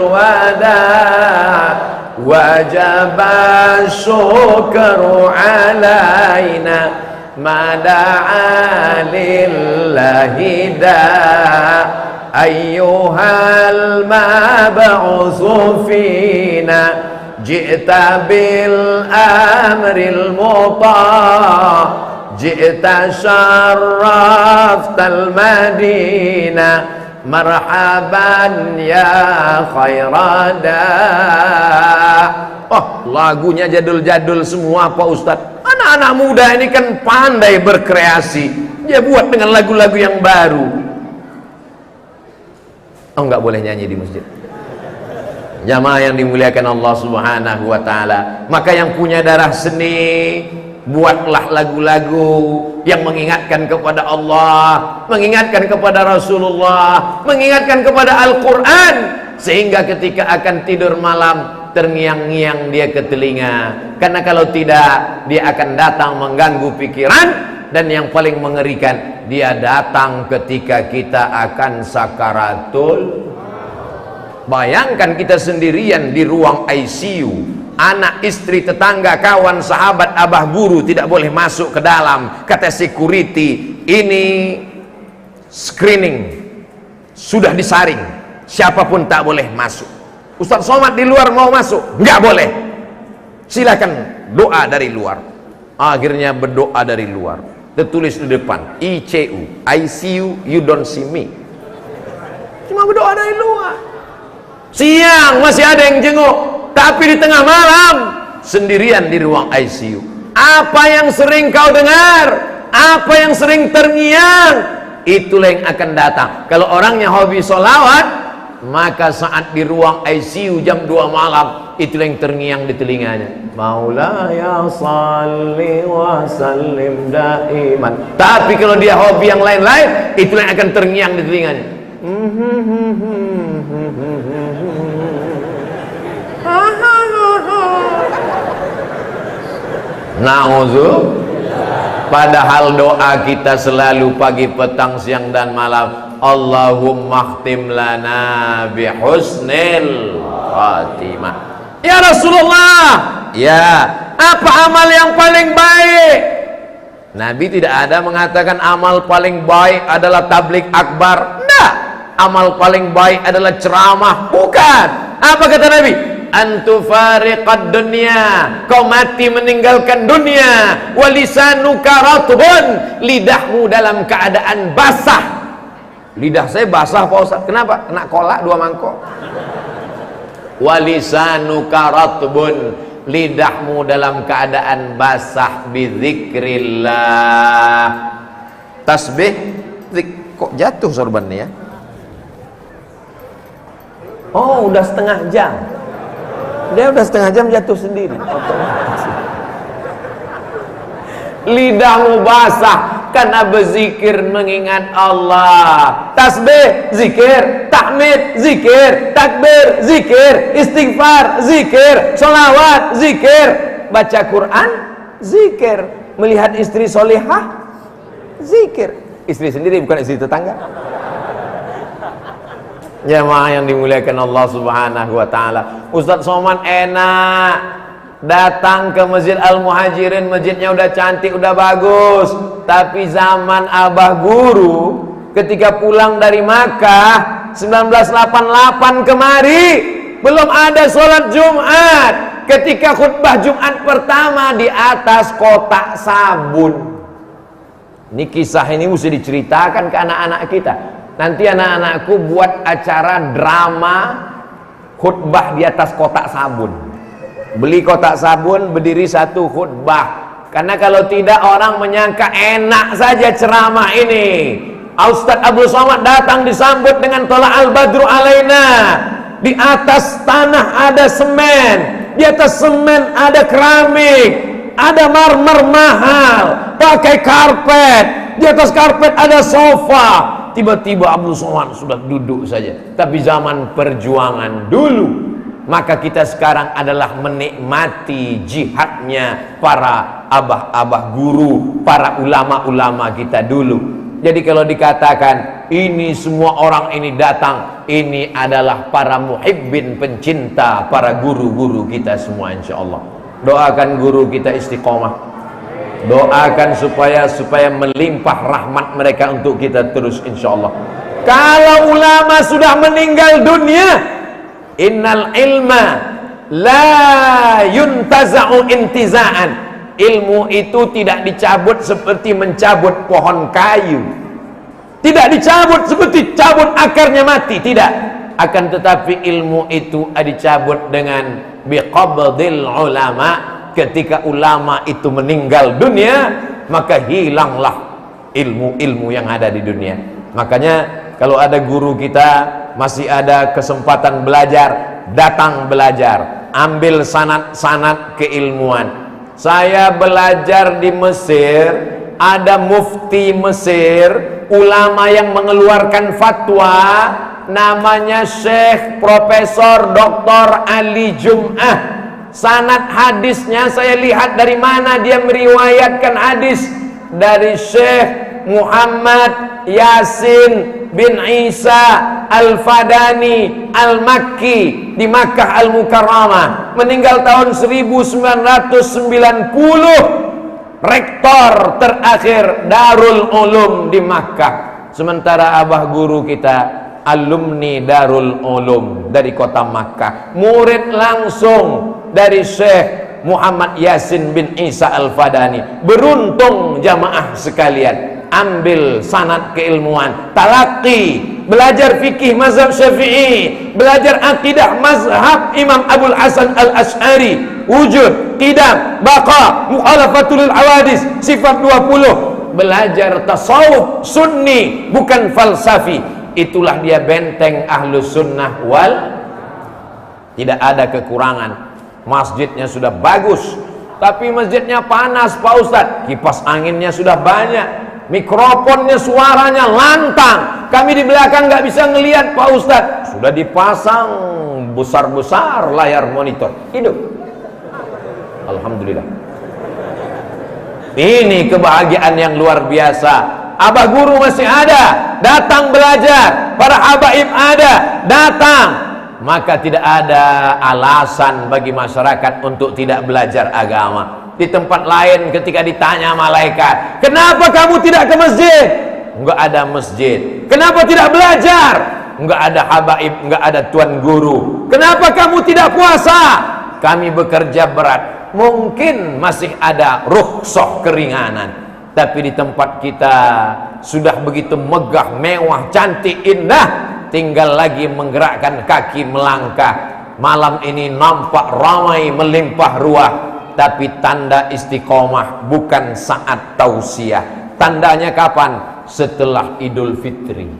wada' wajaba syukru alaina mada'a lillahi da' ayyuhal mab'usu fina ji'ta bil amril muta' ji'ta syarraftal madinah marhaban ya khairada. Oh, lagunya jadul-jadul semua Pak Ustadz. Anak-anak muda ini kan pandai berkreasi. Dia buat dengan lagu-lagu yang baru. Oh, nggak boleh nyanyi di masjid. Jamaah yang dimuliakan Allah Subhanahu wa taala. Maka yang punya darah seni, buatlah lagu-lagu yang mengingatkan kepada Allah, mengingatkan kepada Rasulullah, mengingatkan kepada Al-Quran, sehingga ketika akan tidur malam terngiang-ngiang dia ke telinga. Karena kalau tidak, dia akan datang mengganggu pikiran. Dan yang paling mengerikan, dia datang ketika kita akan sakaratul. Bayangkan kita sendirian di ruang ICU, anak, istri, tetangga, kawan, sahabat, abah, guru tidak boleh masuk ke dalam. Kata security, ini screening, sudah disaring, siapapun tak boleh masuk. Ustaz Somad di luar mau masuk, nggak boleh. Silakan doa dari luar. Akhirnya berdoa dari luar. Tertulis di depan, ICU, ICU, you don't see me. Cuma berdoa dari luar. Siang masih ada yang jenguk, tapi di tengah malam sendirian di ruang ICU. Apa yang sering kau dengar, apa yang sering terngiang, itulah yang akan datang. Kalau orangnya hobi sholawat, maka saat di ruang ICU jam 2 malam, itulah yang terngiang di telinganya. Maulaya salli wa sallim daiman. Tapi kalau dia hobi yang lain-lain, itulah yang akan terngiang di telinganya. Nauzu. Padahal doa kita selalu pagi, petang, siang dan malam, Allahumma khtim lana bihusnil khatimah. Ya Rasulullah, ya, apa amal yang paling baik? Nabi tidak ada mengatakan amal paling baik adalah tabligh akbar. Enggak. Amal paling baik adalah ceramah. Bukan. Apa kata Nabi? Antufariqad dunya, kau mati meninggalkan dunia. Walisanuka ratbun, lidahmu dalam keadaan basah. Lidah saya basah Pak Ustaz. Kenapa? Kena kolak 2 mangkok. Walisanuka ratbun, lidahmu dalam keadaan basah. Bizikrillah, tasbih. Kok jatuh sorbannya ya? Oh, udah setengah jam. Dia udah setengah jam jatuh sendiri. Lidahmu basah karena berzikir mengingat Allah. Tasbih, zikir. Tahmid, zikir. Takbir, zikir. Istighfar, zikir. Sholawat, zikir. Baca Quran, zikir. Melihat istri solihah, zikir. Istri sendiri, bukan istri tetangga. Jamaah yang dimuliakan Allah Subhanahu wa taala. Ustaz Somad enak datang ke Masjid Al-Muhajirin, masjidnya udah cantik, udah bagus. Tapi zaman Abah Guru ketika pulang dari Makkah 1988 kemari, belum ada sholat Jumat. Ketika khutbah Jumat pertama di atas kotak sabun. Ini kisah ini mesti diceritakan ke anak-anak kita. Nanti anak-anakku buat acara drama khutbah di atas kotak sabun. Beli kotak sabun, berdiri 1 khutbah. Karena kalau tidak orang menyangka enak saja ceramah ini. Ustaz Abdul Somad datang disambut dengan Tola'al Badru alaina. Di atas tanah ada semen, di atas semen ada keramik, ada marmer mahal, pakai karpet, di atas karpet ada sofa. Tiba-tiba Abdul Somad sudah duduk saja. Tapi zaman perjuangan dulu, maka kita sekarang adalah menikmati jihadnya para abah-abah guru, para ulama-ulama kita dulu. Jadi kalau dikatakan ini semua orang ini datang, ini adalah para muhibbin, pencinta para guru-guru kita semua, insya Allah. Doakan guru kita istiqomah. Doakan supaya melimpah rahmat mereka untuk kita terus, insya Allah. Kalau ulama sudah meninggal dunia, innal ilma la yuntaza'u intiza'an. Ilmu itu tidak dicabut seperti mencabut pohon kayu. Tidak dicabut seperti cabut akarnya mati, tidak. Akan tetapi ilmu itu dicabut dengan biqabdil ulama. Ketika ulama itu meninggal dunia, maka hilanglah ilmu-ilmu yang ada di dunia. Makanya kalau ada guru kita masih ada kesempatan belajar, datang belajar, ambil sanad-sanad keilmuan. Saya belajar di Mesir, ada mufti Mesir, ulama yang mengeluarkan fatwa, namanya Syekh Profesor Dr. Ali Jum'ah. Sanad hadisnya saya lihat dari mana dia meriwayatkan hadis, dari Syekh Muhammad Yasin bin Isa Al-Fadani Al-Makki di Makkah Al-Mukarramah, meninggal tahun 1990, rektor terakhir Darul Ulum di Makkah. Sementara abah guru kita alumni Darul Ulum dari kota Makkah, murid langsung dari Syekh Muhammad Yasin bin Isa Al-Fadani. Beruntung jamaah sekalian, ambil sanad keilmuan, talaqi, belajar fikih mazhab Syafi'i, belajar akidah mazhab Imam Abul Hasan Al-Asy'ari, wujud, qidam, baqa, mukhalafatul awadis, sifat 20, belajar tasawuf sunni bukan falsafi. Itulah dia benteng ahlus sunnah wal, tidak ada kekurangan. Masjidnya sudah bagus, tapi masjidnya panas Pak Ustadz. Kipas anginnya sudah banyak, mikrofonnya suaranya lantang, kami di belakang nggak bisa ngelihat Pak Ustadz. Sudah dipasang besar-besar layar monitor, hidup. Alhamdulillah. Ini kebahagiaan yang luar biasa. Abah guru masih ada, datang belajar. Para habaib ada, datang. Maka tidak ada alasan bagi masyarakat untuk tidak belajar agama. Di tempat lain ketika ditanya malaikat, kenapa kamu tidak ke masjid? Enggak ada masjid. Kenapa tidak belajar? Enggak ada habaib, enggak ada tuan guru. Kenapa kamu tidak puasa? Kami bekerja berat. Mungkin masih ada rukhsah keringanan, tapi di tempat kita sudah begitu megah, mewah, cantik, indah. Tinggal lagi menggerakkan kaki melangkah. Malam ini nampak ramai melimpah ruah, tapi tanda istiqomah bukan saat tausiah. Tandanya kapan? Setelah Idul Fitri.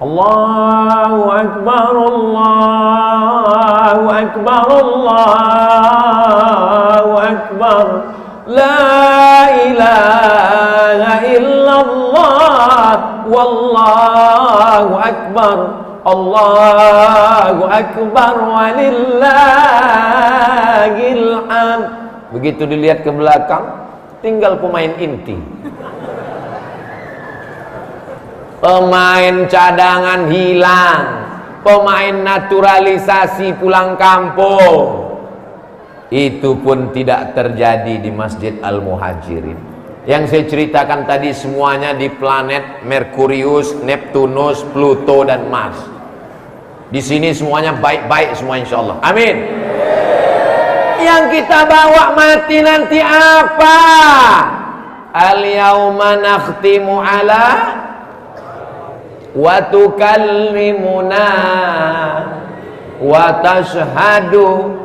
Allahu Akbar, Allahu Akbar, Allahu Akbar, la ilaha illallah, wallahu akbar, Allahu akbar, walillahil hamd. Begitu dilihat ke belakang, tinggal pemain inti, pemain cadangan hilang, pemain naturalisasi pulang kampung. Itu pun tidak terjadi di Masjid Al-Muhajirin. Yang saya ceritakan tadi semuanya di planet Merkurius, Neptunus, Pluto dan Mars. Di sini semuanya baik-baik semua, insya Allah. Amin. Yang kita bawa mati nanti apa? Al-yawma nakhtimu ala wa tukallimuna wa tashhadu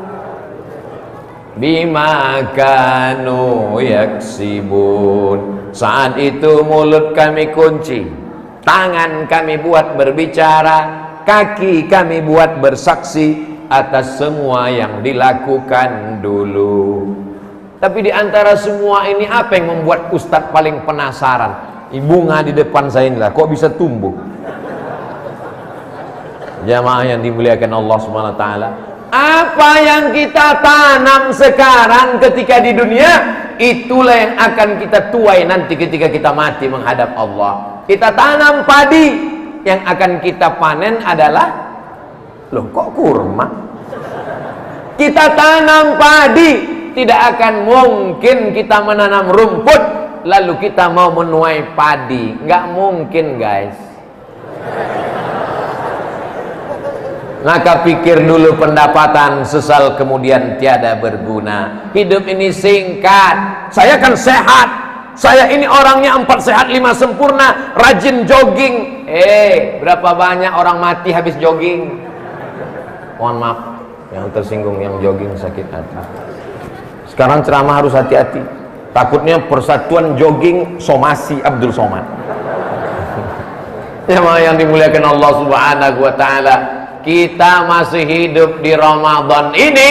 bima kanu yaksibun. Saat itu mulut kami kunci, tangan kami buat berbicara, kaki kami buat bersaksi atas semua yang dilakukan dulu. Tapi di antara semua ini, apa yang membuat Ustadz paling penasaran? Bunga di depan saya inilah, kok bisa tumbuh? Jamaah yang dimuliakan Allah Subhanahu wa taala, apa yang kita tanam sekarang ketika di dunia, itulah yang akan kita tuai nanti ketika kita mati menghadap Allah. Kita tanam padi, yang akan kita panen adalah, loh kok kurma? Kita tanam padi, tidak akan mungkin kita menanam rumput lalu kita mau menuai padi. Nggak mungkin, guys. Maka pikir dulu pendapatan, sesal kemudian tiada berguna. Hidup ini singkat. Saya kan sehat, saya ini orangnya 4 sehat 5 sempurna, rajin jogging. Berapa banyak orang mati habis jogging? Mohon maaf yang tersinggung, yang jogging sakit hati. Sekarang ceramah harus hati-hati, takutnya persatuan jogging somasi Abdul Somad. Yang dimuliakan Allah Subhanahu wa taala, kita masih hidup di Ramadan ini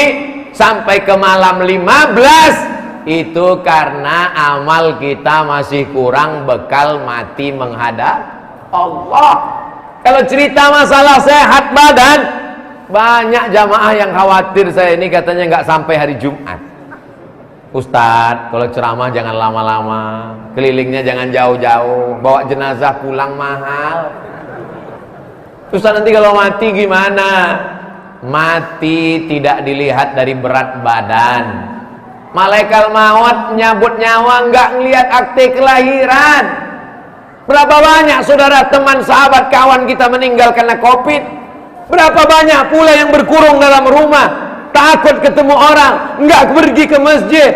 sampai ke malam 15, itu karena amal kita masih kurang bekal mati menghadap Allah. Kalau cerita masalah sehat badan, banyak jamaah yang khawatir saya ini katanya nggak sampai hari Jumat. Ustadz, kalau ceramah jangan lama-lama, kelilingnya jangan jauh-jauh, bawa jenazah pulang mahal. Ustadz, nanti kalau mati gimana? Mati tidak dilihat dari berat badan. Malaikat maut nyabut nyawa nggak ngelihat akte kelahiran. Berapa banyak saudara, teman, sahabat, kawan kita meninggal karena COVID? Berapa banyak pula yang berkurung dalam rumah, takut ketemu orang, nggak pergi ke masjid.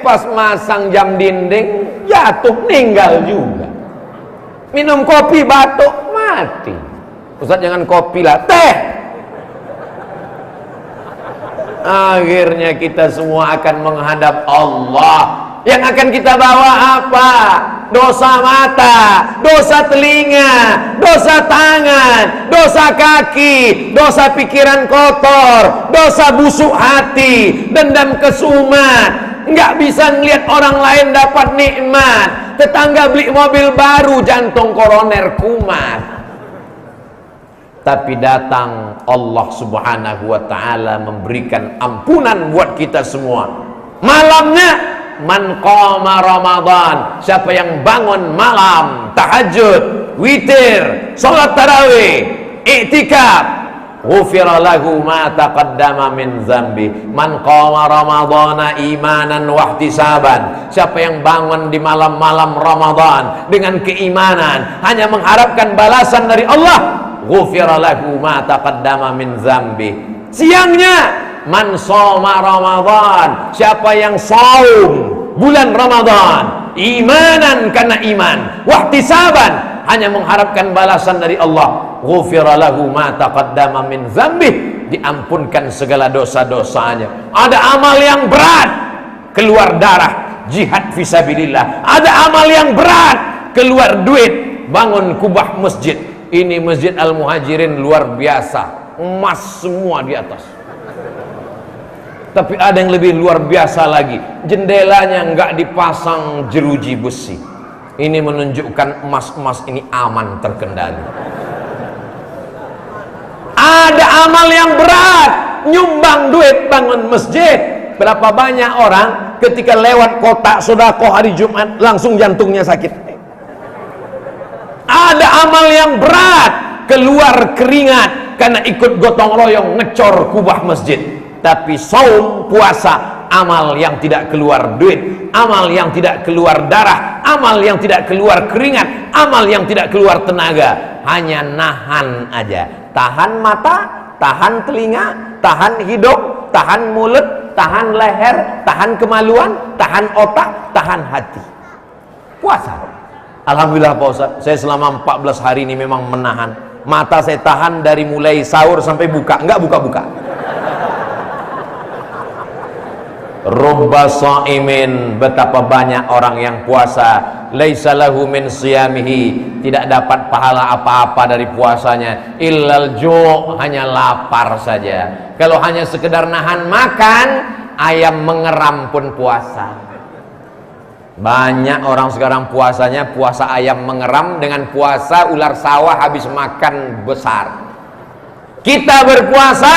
Pas masang jam dinding jatuh meninggal juga. Minum kopi batuk mati. Ustaz, jangan kopi lah, teh. Akhirnya kita semua akan menghadap Allah. Yang akan kita bawa apa? Dosa mata, dosa telinga, dosa tangan, dosa kaki, dosa pikiran kotor, dosa busuk hati, dendam kesumat. Nggak bisa ngelihat orang lain dapat nikmat, tetangga beli mobil baru, jantung koroner kumat. Tapi datang Allah Subhanahu wa ta'ala memberikan ampunan buat kita semua. Malamnya, man qama Ramadan, siapa yang bangun malam, tahajud, witir, salat tarawih, i'tikaf, ghufira lahu ma taqaddama min dzambi. Man qama Ramadana imanan wa ihtisaban, siapa yang bangun di malam-malam Ramadan dengan keimanan, hanya mengharapkan balasan dari Allah, ghufira lahu ma taqaddama min dzambi. Siangnya, man shoma Ramadan, siapa yang saum bulan Ramadan imanan karena iman, wahtisaban, hanya mengharapkan balasan dari Allah, ghufira lahu ma taqaddama min dzambih, diampunkan segala dosa-dosanya. Ada amal yang berat, keluar darah, jihad fisabilillah. Ada amal yang berat, keluar duit, bangun kubah masjid. Ini Masjid Al-Muhajirin luar biasa, emas semua di atas. Tapi ada yang lebih luar biasa lagi, jendelanya nggak dipasang jeruji besi. Ini menunjukkan emas-emas ini aman, terkendali. Ada amal yang berat, nyumbang duit bangun masjid. Berapa banyak orang ketika lewat kotak sedekah hari Jumat langsung jantungnya sakit. Ada amal yang berat, keluar keringat karena ikut gotong royong ngecor kubah masjid. Tapi saum, puasa, amal yang tidak keluar duit, amal yang tidak keluar darah, amal yang tidak keluar keringat, amal yang tidak keluar tenaga, hanya nahan aja. Tahan mata, tahan telinga, tahan hidung, tahan mulut, tahan leher, tahan kemaluan, tahan otak, tahan hati. Puasa. Alhamdulillah Pak Ustaz, saya selama 14 hari ini memang menahan. Mata saya tahan dari mulai sahur sampai buka, enggak buka-buka. Rubba sha'imin, betapa banyak orang yang puasa, laisa lahu min siyamihi, tidak dapat pahala apa-apa dari puasanya, illal ju', hanya lapar saja. Kalau hanya sekedar nahan makan, ayam mengeram pun puasa. Banyak orang sekarang puasanya puasa ayam mengeram dengan puasa ular sawah habis makan besar. Kita berpuasa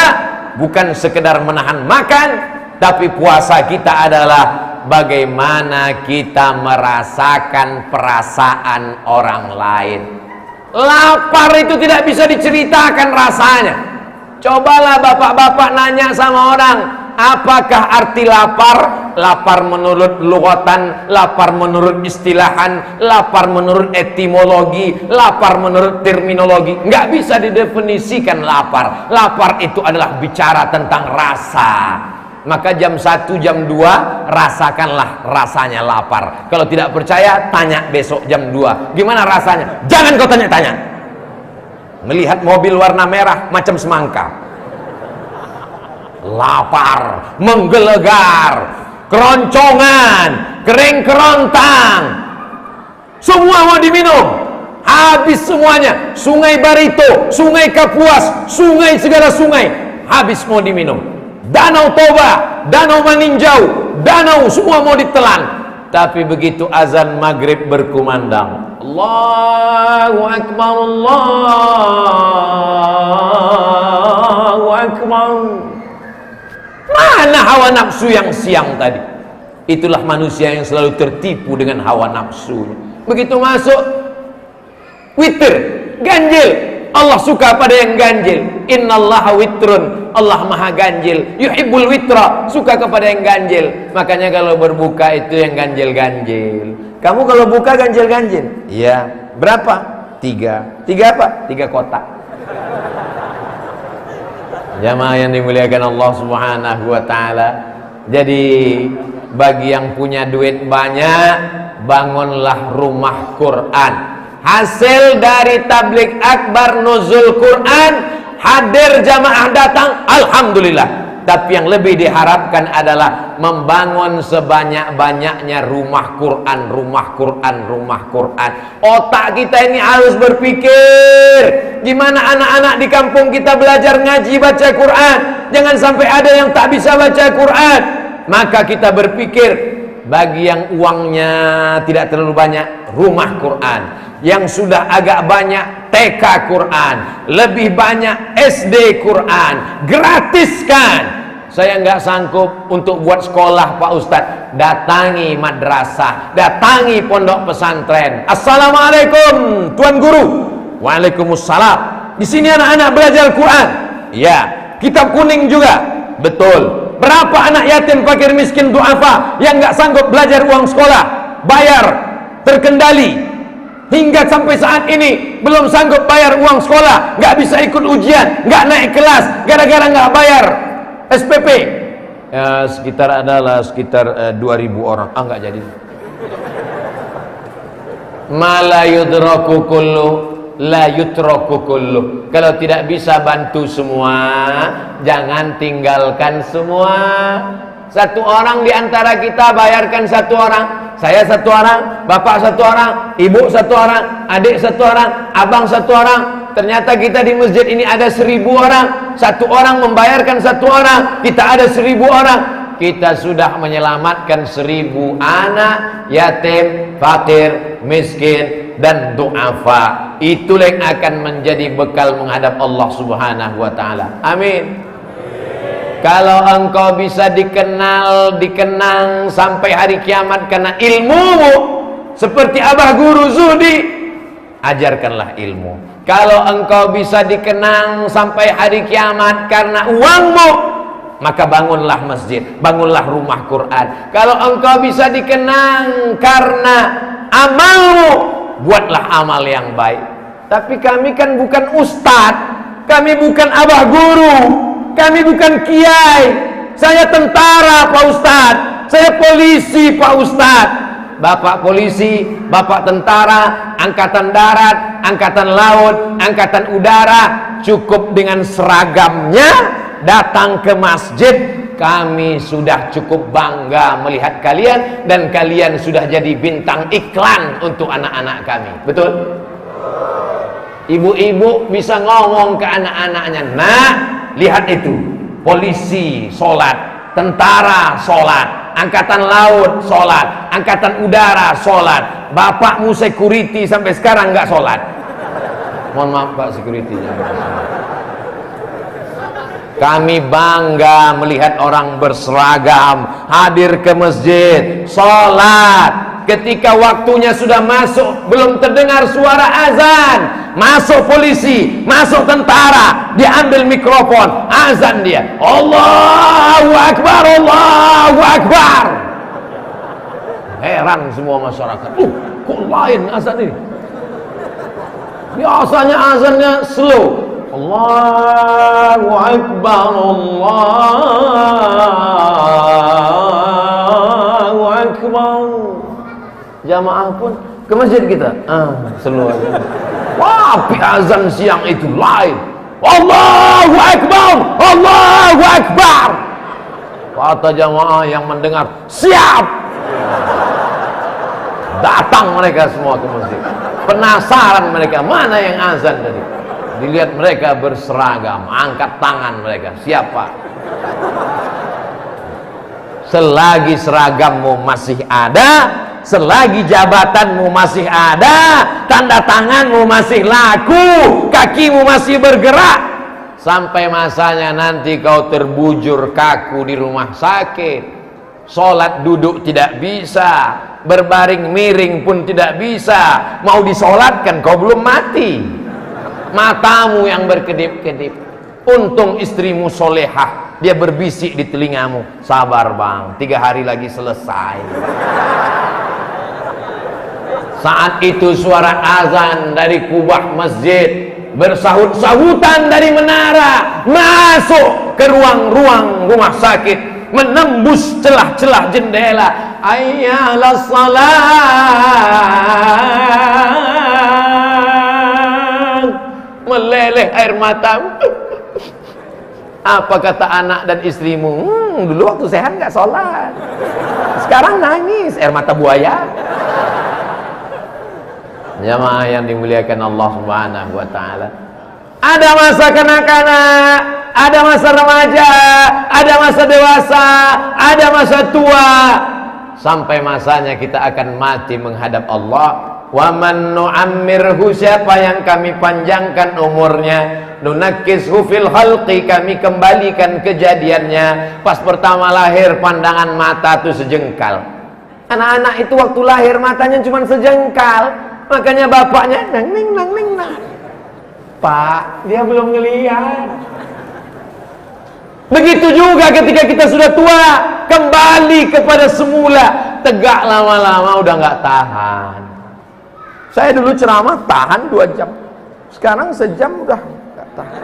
bukan sekedar menahan makan, tapi puasa kita adalah bagaimana kita merasakan perasaan orang lain. Lapar itu tidak bisa diceritakan rasanya. Cobalah bapak-bapak nanya sama orang, apakah arti lapar? Lapar menurut lugatan, lapar menurut istilahan, lapar menurut etimologi, lapar menurut terminologi. Nggak bisa didefinisikan lapar. Lapar itu adalah bicara tentang rasa. Maka jam 1, jam 2 rasakanlah rasanya lapar. Kalau tidak percaya, tanya besok jam 2. Gimana rasanya? Jangan kau tanya-tanya. Melihat mobil warna merah macam semangka. Lapar, menggelegar, keroncongan, kering kerontang. Semua mau diminum. Habis semuanya. Sungai Barito, Sungai Kapuas, sungai segala sungai. Habis mau diminum. Danau Toba, Danau Maninjau, danau semua mau ditelan. Tapi begitu azan maghrib berkumandang, Allahu Akbar, Allahu Akbar. Mana hawa nafsu yang siang tadi? Itulah manusia yang selalu tertipu dengan hawa nafsunya. Begitu masuk witir, ganjil. Allah suka pada yang ganjil. Innallaha witrun, Allah maha ganjil. Yuhibbul witra, suka kepada yang ganjil. Makanya kalau berbuka itu yang ganjil-ganjil. Kamu kalau buka ganjil-ganjil? Iya. Berapa? 3. 3 apa? 3 kotak. Jamaah yang dimuliakan Allah Subhanahu wa taala. Jadi bagi yang punya duit banyak, bangunlah rumah Quran. Hasil dari tabligh akbar nuzul Quran, hadir jamaah datang, alhamdulillah. Tapi yang lebih diharapkan adalah membangun sebanyak-banyaknya rumah Quran, rumah Quran, rumah Quran. Otak kita ini harus berpikir, gimana anak-anak di kampung kita belajar ngaji baca Quran. Jangan sampai ada yang tak bisa baca Quran. Maka kita berpikir, bagi yang uangnya tidak terlalu banyak, rumah Quran. Yang sudah agak banyak, TK Quran. Lebih banyak, SD Quran. Gratiskan. Saya nggak sanggup untuk buat sekolah Pak Ustadz. Datangi madrasah, datangi pondok pesantren. Assalamualaikum Tuan Guru. Waalaikumsalam. Di sini anak-anak belajar Quran. Ya, kitab kuning juga. Betul. Berapa anak yatim, fakir, miskin, duafa yang nggak sanggup belajar uang sekolah, bayar terkendali. Hingga sampai saat ini belum sanggup bayar uang sekolah, nggak bisa ikut ujian, nggak naik kelas, gara-gara nggak bayar SPP. Ya, sekitar 2.000 orang. Nggak jadi. Mala yudraku kullu, la yutraku kullu. Kalau tidak bisa bantu semua, jangan tinggalkan semua. Satu orang di antara kita bayarkan satu orang. Saya satu orang, bapak satu orang, ibu satu orang, adik satu orang, abang satu orang. Ternyata kita di masjid ini ada 1.000 orang. Satu orang membayarkan satu orang, kita ada 1.000 orang. Kita sudah menyelamatkan 1.000 anak yatim, fakir, miskin, dan duafa. Itulah yang akan menjadi bekal menghadap Allah Subhanahu wa taala. Amin. Kalau engkau bisa dikenang sampai hari kiamat karena ilmumu, seperti Abah Guru Zuhdi, ajarkanlah ilmu. Kalau engkau bisa dikenang sampai hari kiamat karena uangmu, maka bangunlah masjid, bangunlah rumah Quran. Kalau engkau bisa dikenang karena amalmu, buatlah amal yang baik. Tapi kami kan bukan ustadz, kami bukan Abah Guru, kami bukan kiai. Saya tentara Pak Ustadz, saya polisi Pak Ustadz. Bapak polisi, bapak tentara, angkatan darat, angkatan laut, angkatan udara, cukup dengan seragamnya datang ke masjid. Kami sudah cukup bangga melihat kalian, dan kalian sudah jadi bintang iklan untuk anak-anak kami. Betul? Ibu-ibu bisa ngomong ke anak-anaknya, "Nak, lihat itu, polisi sholat, tentara sholat, angkatan laut sholat, angkatan udara sholat. Bapakmu security sampai sekarang nggak sholat. Mohon maaf Pak security-nya. Kami bangga melihat orang berseragam hadir ke masjid, sholat. Ketika waktunya sudah masuk, belum terdengar suara azan, masuk polisi, masuk tentara, dia ambil mikrofon, azan dia, Allahu Akbar, Allahu Akbar. Heran semua masyarakat, kok lain azan ini? Biasanya azannya slow, Allahu Akbar, Allahu Akbar. Jamaah pun ke masjid kita, slow aja. Wah, azan siang itu lain, Allahu Akbar, Allahu Akbar. Kata jamaah yang mendengar, siap. Datang mereka semua ke masjid. Penasaran mereka, mana yang azan tadi? Dilihat mereka berseragam, angkat tangan mereka, siapa? Selagi seragammu masih ada, selagi jabatanmu masih ada, tanda tanganmu masih laku, kakimu masih bergerak, sampai masanya nanti kau terbujur kaku di rumah sakit, sholat duduk tidak bisa, berbaring miring pun tidak bisa, mau disolatkan kau belum mati, matamu yang berkedip-kedip. Untung istrimu solehah, dia berbisik di telingamu, sabar bang, 3 hari lagi selesai. Saat itu suara azan dari kubah masjid bersahut-sahutan dari menara masuk ke ruang-ruang rumah sakit, menembus celah-celah jendela. Ayyalas salat, meleleh air mata. Apa kata anak dan istrimu? Dulu waktu sehat nggak sholat, sekarang nangis air mata buaya. Jamaah yang dimuliakan Allah Subhanahu wa taala. Ada masa kanak-kanak, ada masa remaja, ada masa dewasa, ada masa tua, sampai masanya kita akan mati menghadap Allah. Wa man nu'ammirhu, siapa yang kami panjangkan umurnya, nunakkishu fil khalqi, kami kembalikan kejadiannya. Pas pertama lahir pandangan mata tuh sejengkal. Anak-anak itu waktu lahir matanya cuma sejengkal. Makanya bapaknya nang ning. Pak, dia belum ngelihat. Begitu juga ketika kita sudah tua, kembali kepada semula, tegak lama-lama udah nggak tahan. Saya dulu ceramah tahan 2 jam, sekarang sejam udah nggak tahan.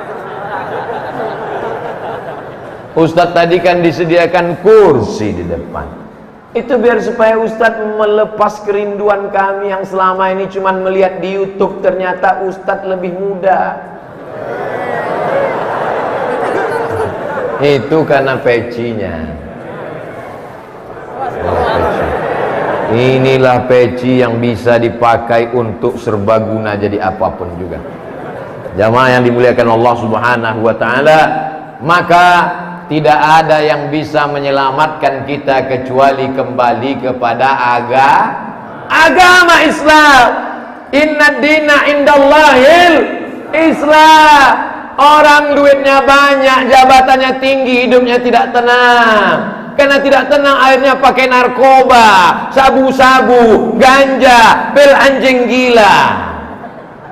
Ustadz tadi kan disediakan kursi di depan. Itu biar supaya Ustadz melepas kerinduan kami yang selama ini cuma melihat di YouTube. Ternyata Ustadz lebih muda. Itu karena pecinya. Inilah peci yang bisa dipakai untuk serbaguna, jadi apapun juga. Jamaah yang dimuliakan Allah Subhanahu wa taala, maka tidak ada yang bisa menyelamatkan kita kecuali kembali kepada agama Islam. Inna dina indallahil Islam. Orang duitnya banyak, jabatannya tinggi, hidupnya tidak tenang. Karena tidak tenang, akhirnya pakai narkoba, sabu-sabu, ganja, pil anjing gila.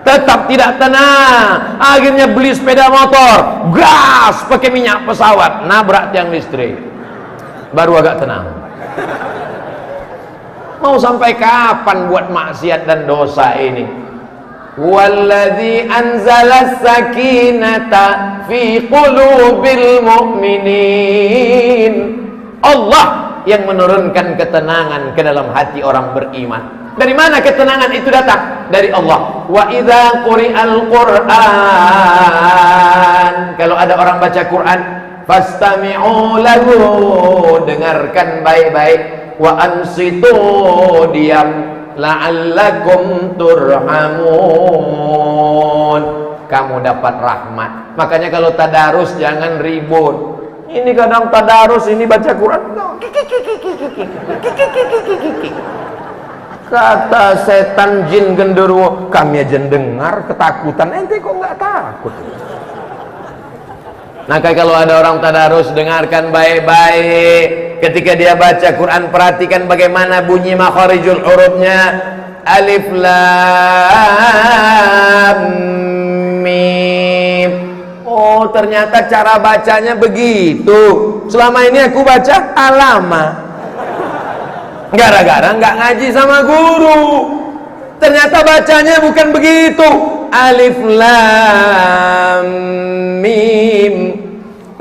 Tetap tidak tenang, akhirnya beli sepeda motor, gas pakai minyak pesawat, nabrak tiang listrik, baru agak tenang. Mau sampai kapan buat maksiat dan dosa ini? Walladzi anzalas sakinata fi qulubil mu'minin. Allah yang menurunkan ketenangan ke dalam hati orang beriman. Dari mana ketenangan itu datang? Dari Allah. Wa idza quri'al Qur'an, kalau ada orang baca Quran, fastami'u lahu, dengarkan baik-baik, wa ansitu, diam, la'allakum turhamun, kamu dapat rahmat. Makanya kalau tadarus jangan ribut. Ini kadang tadarus, ini baca Quran. Kata setan jin genderuwo, kami aja dengar ketakutan, ente kok nggak takut? Nah, kayak kalau ada orang tadarus, dengarkan baik-baik. Ketika dia baca Quran, perhatikan bagaimana bunyi makharijul hurufnya. Alif lam mim. Oh, ternyata cara bacanya begitu. Selama ini aku baca alama. Gara-gara nggak ngaji sama guru. Ternyata bacanya bukan begitu. Alif lam mim.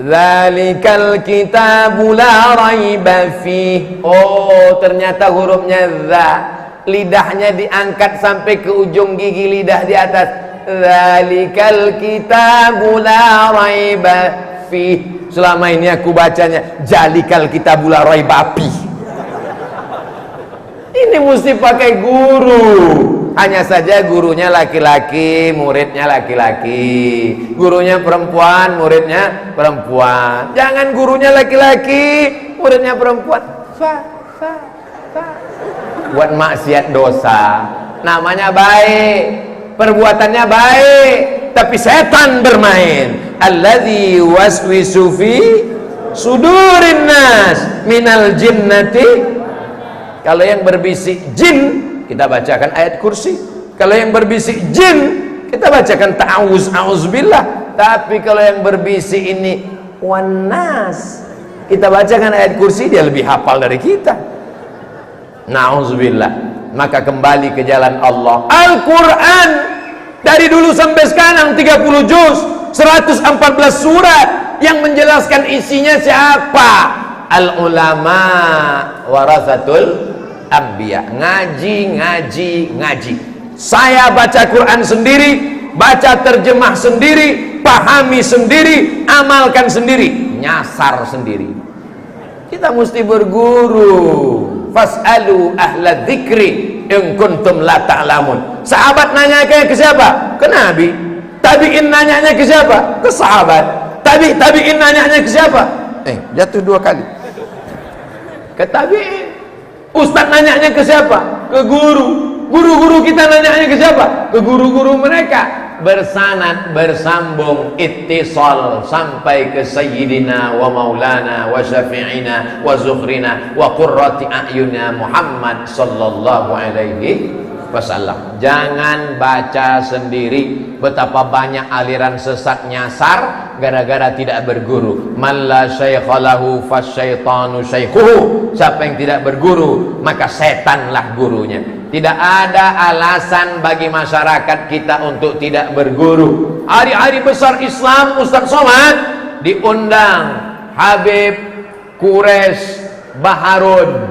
Dzalikal kitabu la raiba fih. Oh, ternyata hurufnya za. Lidahnya diangkat sampai ke ujung gigi lidah di atas. Dzalikal kitabu la raiba fih. Selama ini aku bacanya Jalikal kitabu la raiba fih. Ini mesti pakai guru. Hanya saja gurunya laki-laki, muridnya laki-laki. Gurunya perempuan, muridnya perempuan. Jangan gurunya laki-laki, muridnya perempuan. Fa. Buat maksiat dosa. Namanya baik, perbuatannya baik, tapi setan bermain. Alladzi waswisu fi sudurin nas minal jinnati. Kalau yang berbisik jin, kita bacakan ayat kursi. Kalau yang berbisik jin, kita bacakan ta'awuz, a'udzubillah. Tapi kalau yang berbisik ini wanas, kita bacakan ayat kursi, dia lebih hafal dari kita. Na'udzubillah. Maka kembali ke jalan Allah. Al-Quran dari dulu sampai sekarang 30 juz, 114 surat. Yang menjelaskan isinya siapa? Al-ulama warasatul anbiya. Ngaji. Saya baca Quran sendiri, baca terjemah sendiri, pahami sendiri, amalkan sendiri, nyasar sendiri. Kita mesti berguru. Fas'alu ahla dzikri in kuntum la ta'lamun. Sahabat nanya ke siapa? Ke Nabi. Tabi'in nanyanya ke siapa? Ke sahabat. Tabi'in nanyanya ke siapa? Jatuh 2 kali. Ke tabi'in. Ustaz nanyanya ke siapa? Ke guru. Guru-guru kita nanyanya ke siapa? Ke guru-guru mereka. Bersanad, bersambung, ittisal sampai ke sayyidina wa maulana wa syafi'ina wa zuhrina wa qurrati a'yunina Muhammad sallallahu alaihi wasallam. Jangan baca sendiri. Betapa banyak aliran sesat nyasar gara-gara tidak berguru. Man la syaikha lahu fasyaitanu syaikhuhu. Siapa yang tidak berguru, maka setanlah gurunya. Tidak ada alasan bagi masyarakat kita untuk tidak berguru. Hari-hari besar Islam, Ustaz Somad diundang Habib Qures Baharun,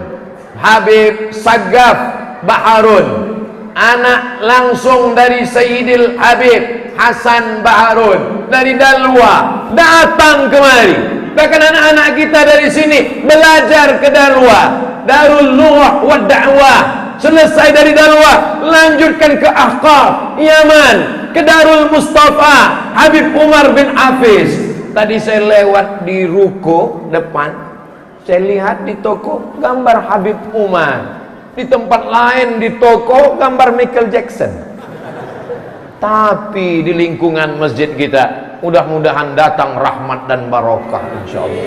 Habib Sagaf Baharun, anak langsung dari Sayyidil Habib Hasan Baharun dari Dalwa datang kemari. Bahkan anak-anak kita dari sini belajar ke Dalwa, Darul Lughah wa Da'wah. Selesai dari Dalwa, lanjutkan ke Ahqaf, Yaman, ke Darul Mustafa, Habib Umar bin Hafiz. Tadi saya lewat di ruko depan, saya lihat di toko gambar Habib Umar. Di tempat lain di toko gambar Michael Jackson. Tapi di lingkungan masjid kita, mudah-mudahan datang rahmat dan barokah insyaallah.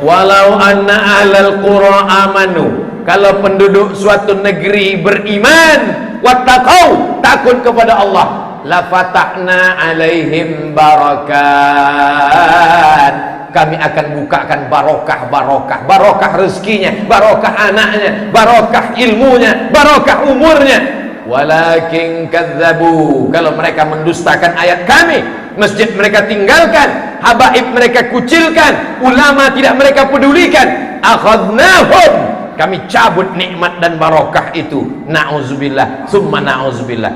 Walau anna ahlal qura amanu, kalau penduduk suatu negeri beriman, wattaqau, takut kepada Allah, la fatahna alaihim barakat, kami akan bukakan barokah rezekinya, barokah anaknya, barokah ilmunya, barokah umurnya. Walakin kadzabu, kalau mereka mendustakan ayat kami, masjid mereka tinggalkan, habaib mereka kucilkan, ulama tidak mereka pedulikan, akhadnahum, kami cabut nikmat dan barokah itu. Na'udzubillah, summa na'udzubillah.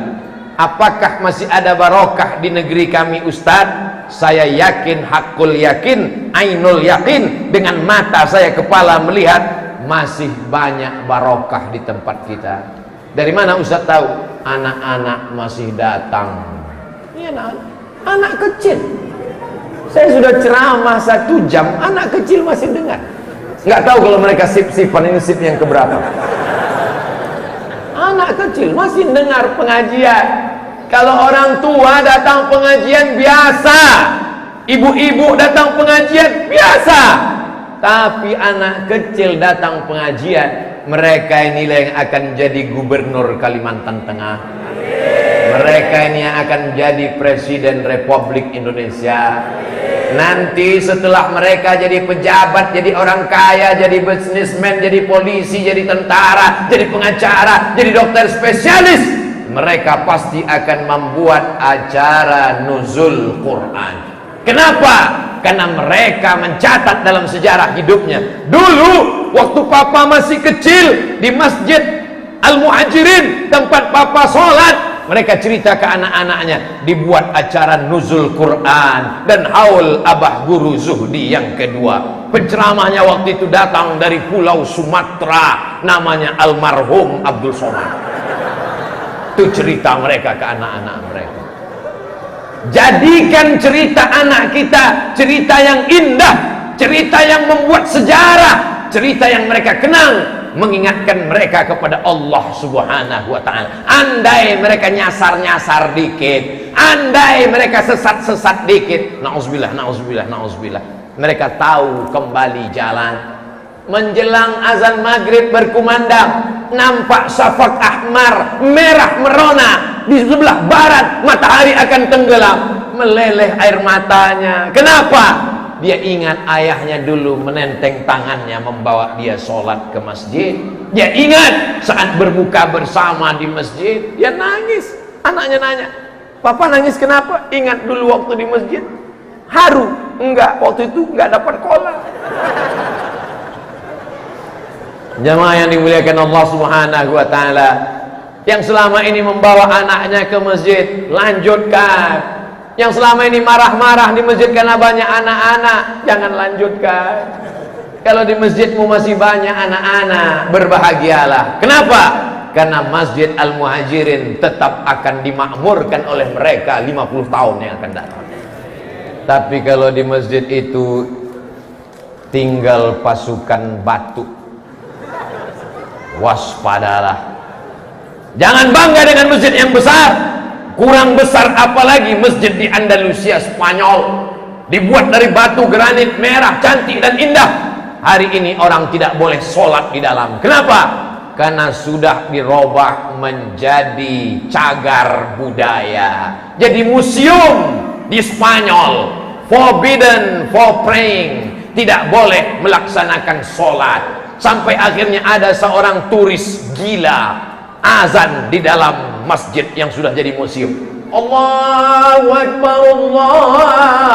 Apakah masih ada barokah di negeri kami Ustaz? Saya yakin, hakul yakin, ainul yakin, dengan mata saya kepala melihat masih banyak barokah di tempat kita. Dari mana Ustaz tahu? Anak-anak masih datang. Iya, anak kecil. Saya sudah ceramah 1 jam, anak kecil masih dengar. Nggak tahu kalau mereka sip-sipan, ini sip yang keberapa. Anak kecil masih dengar pengajian. Kalau orang tua datang pengajian biasa, ibu-ibu datang pengajian biasa. Tapi anak kecil datang pengajian, mereka inilah yang akan jadi gubernur Kalimantan Tengah. Mereka ini yang akan jadi Presiden Republik Indonesia. Nanti setelah mereka jadi pejabat, jadi orang kaya, jadi bisnismen, jadi polisi, jadi tentara, jadi pengacara, jadi dokter spesialis, mereka pasti akan membuat acara nuzul Quran. Kenapa? Karena mereka mencatat dalam sejarah hidupnya. Dulu waktu papa masih kecil di Masjid Al-Muhajirin, tempat papa sholat, mereka cerita ke anak-anaknya, dibuat acara nuzul Quran dan haul Abah Guru Zuhdi yang kedua. Penceramahnya waktu itu datang dari Pulau Sumatera, namanya almarhum Abdul Somad. Itu cerita mereka ke anak-anak mereka. Jadikan cerita anak kita cerita yang indah, cerita yang membuat sejarah, cerita yang mereka kenang, mengingatkan mereka kepada Allah Subhanahu wa ta'ala. Andai mereka nyasar-nyasar dikit, andai mereka sesat-sesat dikit, na'udzubillah, na'udzubillah, na'udzubillah, mereka tahu kembali jalan. Menjelang azan maghrib berkumandang, nampak syafaq ahmar, merah merona di sebelah barat, matahari akan tenggelam. Meleleh air matanya. Kenapa? Dia ingat ayahnya dulu menenteng tangannya membawa dia sholat ke masjid. Dia ingat saat berbuka bersama di masjid, dia nangis. Anaknya nanya, "Papa nangis kenapa?" Ingat dulu waktu di masjid. Haru? Enggak, waktu itu enggak dapat kolak. Jamaah yang dimuliakan Allah Subhanahu wa ta'ala, yang selama ini membawa anaknya ke masjid, lanjutkan. Yang selama ini marah-marah di masjid karena banyak anak-anak, jangan lanjutkan. Kalau di masjidmu masih banyak anak-anak, berbahagialah. Kenapa? Karena Masjid Al-Muhajirin tetap akan dimakmurkan oleh mereka 50 tahun yang akan datang. Tapi kalau di masjid itu tinggal pasukan batu, waspadalah. Jangan bangga dengan masjid yang besar. Kurang besar apalagi masjid di Andalusia, Spanyol, dibuat dari batu granit merah, cantik dan indah. Hari ini orang tidak boleh sholat di dalam. Kenapa? Karena sudah dirubah menjadi cagar budaya, jadi museum di Spanyol. Forbidden for praying, tidak boleh melaksanakan sholat. Sampai akhirnya ada seorang turis gila azan di dalam masjid yang sudah jadi museum. Allahu Akbar, Allahu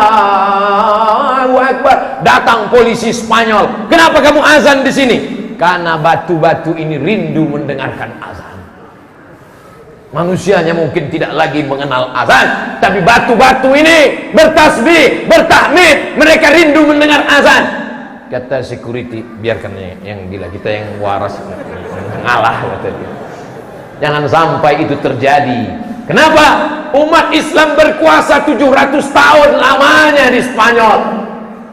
Akbar. Datang polisi Spanyol. Kenapa kamu azan di sini? Karena batu-batu ini rindu mendengarkan azan. Manusianya mungkin tidak lagi mengenal azan, tapi batu-batu ini bertasbih, bertahmid, mereka rindu mendengar azan. Kata security, biarkan yang gila, kita yang waras ngalah, kata dia. Jangan sampai itu terjadi. Kenapa? Umat Islam berkuasa 700 tahun lamanya di Spanyol.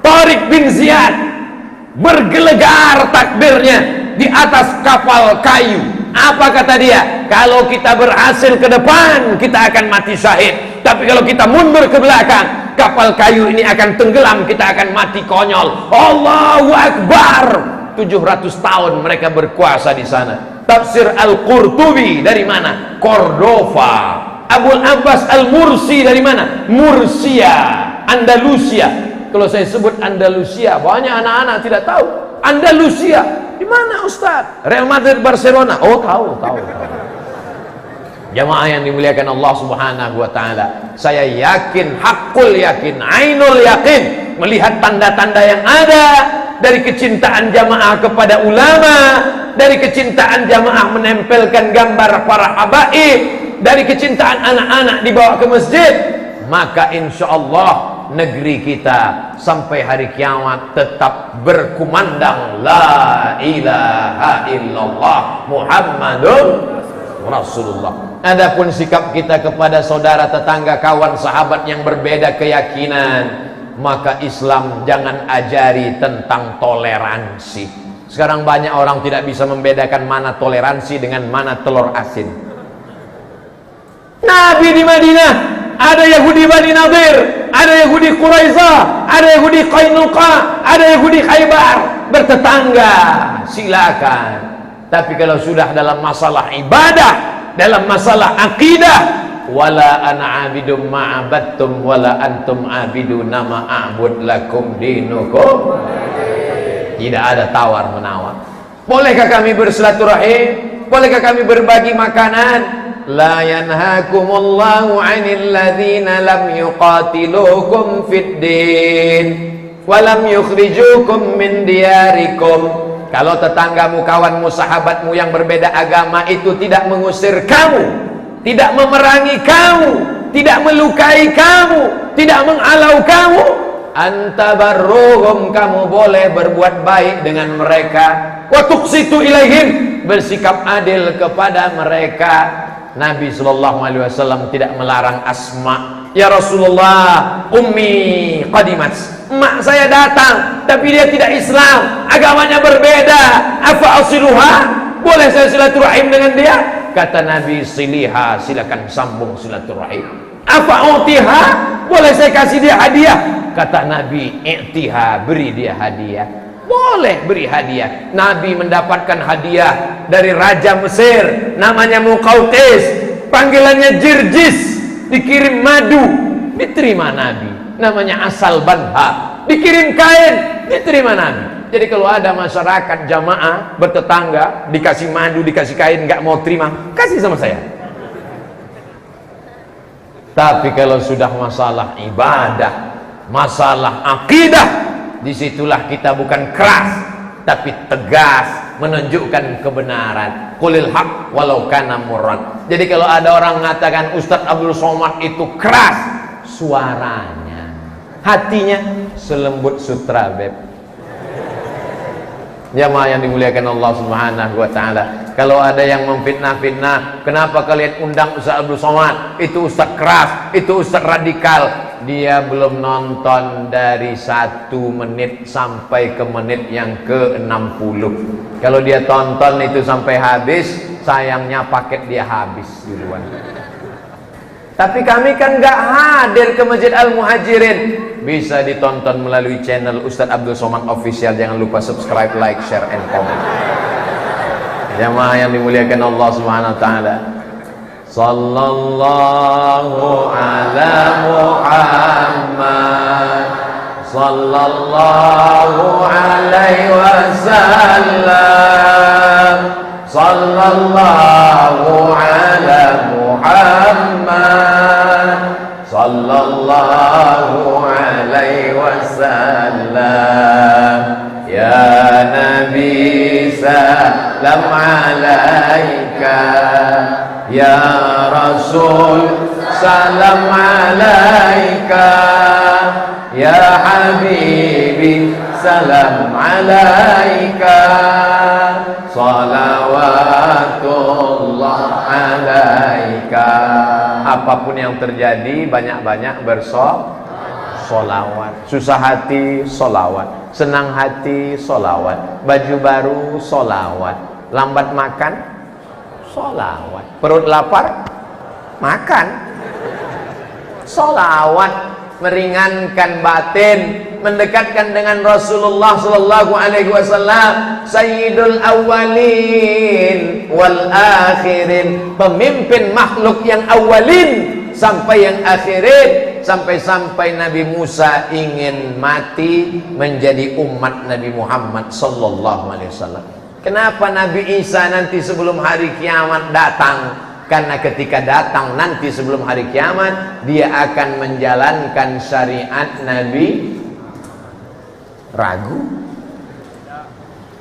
Tariq bin Ziyad bergelegar takbirnya di atas kapal kayu. Apa kata dia? Kalau kita berhasil ke depan, kita akan mati syahid. Tapi kalau kita mundur ke belakang, kapal kayu ini akan tenggelam, kita akan mati konyol. Allahu Akbar. 700 tahun mereka berkuasa di sana. Tafsir Al-Qurtubi dari mana? Cordova. Abul Abbas Al-Mursi dari mana? Mursia, Andalusia. Kalau saya sebut Andalusia, banyak anak-anak tidak tahu. Andalusia di mana Ustaz? Real Madrid, Barcelona. Oh, tahu. Jamaah yang dimuliakan Allah Subhanahu wa ta'ala, saya yakin, hakul yakin, ainul yakin, melihat tanda-tanda yang ada dari kecintaan jamaah kepada ulama, dari kecintaan jamaah menempelkan gambar para habaib, dari kecintaan anak-anak dibawa ke masjid, maka insya Allah negeri kita sampai hari kiamat tetap berkumandang la ilaha illallah Muhammadun Rasulullah. Adapun sikap kita kepada saudara, tetangga, kawan, sahabat yang berbeda keyakinan, maka Islam jangan ajari tentang toleransi. Sekarang banyak orang tidak bisa membedakan mana toleransi dengan mana telur asin. Nabi di Madinah ada Yahudi Bani Nadir, ada Yahudi Quraisy, ada Yahudi Qainuqa, ada Yahudi Khaybar, bertetangga, silakan. Tapi kalau sudah dalam masalah ibadah, dalam masalah akidah, wala ana abidum ma'abattum wala antum abiduna ma'abud lakum dinukum, tidak ada tawar menawar. Bolehkah kami bersilaturahim? Bolehkah kami berbagi makanan? La yanhakumullahu 'anil ladzina lam yuqatilukum fid din wa lam yukhrijukum min diyarikum. Kalau tetanggamu, kawanmu, sahabatmu yang berbeda agama itu tidak mengusir kamu, tidak memerangi kamu, tidak melukai kamu, tidak menghalau kamu, antabarruhum, kamu boleh berbuat baik dengan mereka, wa tuqsitu ilaihim, bersikap adil kepada mereka. Nabi SAW tidak melarang Asma, ya Rasulullah, ummi qadimat, emak saya datang tapi dia tidak Islam, agamanya berbeda, apa asiluha, boleh saya silaturahim dengan dia? Kata Nabi, siliha, silakan sambung silaturahim. Apa utiha, boleh saya kasih dia hadiah? Kata Nabi, i'tiha, beri dia hadiah. Boleh beri hadiah. Nabi mendapatkan hadiah dari Raja Mesir, namanya Muqawqis, panggilannya Jirjis, dikirim madu, diterima Nabi. Namanya Asal Banha, dikirim kain, diterima Nabi. Jadi kalau ada masyarakat jamaah bertetangga dikasih madu, dikasih kain, nggak mau terima, kasih sama saya. Tapi kalau sudah masalah ibadah, masalah akidah, disitulah kita bukan keras tapi tegas menunjukkan kebenaran. Qulil haq walau kana murran. Jadi kalau ada orang mengatakan Ustadz Abdul Somad itu keras suaranya, hatinya selembut sutra beb. Jamaah yang dimuliakan Allah Subhanahu wa taala, kalau ada yang memfitnah-fitnah, kenapa kalian undang Ustaz Abdul Somad? Itu Ustaz keras, itu Ustaz radikal. Dia belum nonton dari 1 menit sampai ke menit yang ke-60. Kalau dia tonton itu sampai habis, sayangnya paket dia habis duluan. Tapi kami kan gak hadir ke Masjid Al-Muhajirin. Bisa ditonton melalui channel Ustadz Abdul Somad Official. Jangan lupa subscribe, like, share, and comment. Jamaah yang dimuliakan Allah Subhanahu wa taala. Sallallahu ala Muhammad, sallallahu alaihi wasallam, sallallahu ala Muhammad, sallallahu alaihi wasallam. Ya Nabi salam alaika, ya Rasul salam alaika, ya Habibi salam alaika, salawatullah alaika. Apapun yang terjadi, banyak-banyak bersolawat. Susah hati, solawat. Senang hati, solawat. Baju baru, solawat. Lambat makan, solawat. Perut lapar, makan, solawat. Meringankan batin, mendekatkan dengan Rasulullah Sallallahu Alaihi Wasallam, Sayyidul Awwalin wal Akhirin, pemimpin makhluk yang awalin sampai yang akhirin. Sampai-sampai Nabi Musa ingin mati menjadi umat Nabi Muhammad Sallallahu Alaihi Wasallam. Kenapa Nabi Isa nanti sebelum hari kiamat datang? Karena ketika datang nanti sebelum hari kiamat, dia akan menjalankan syariat Nabi ragu.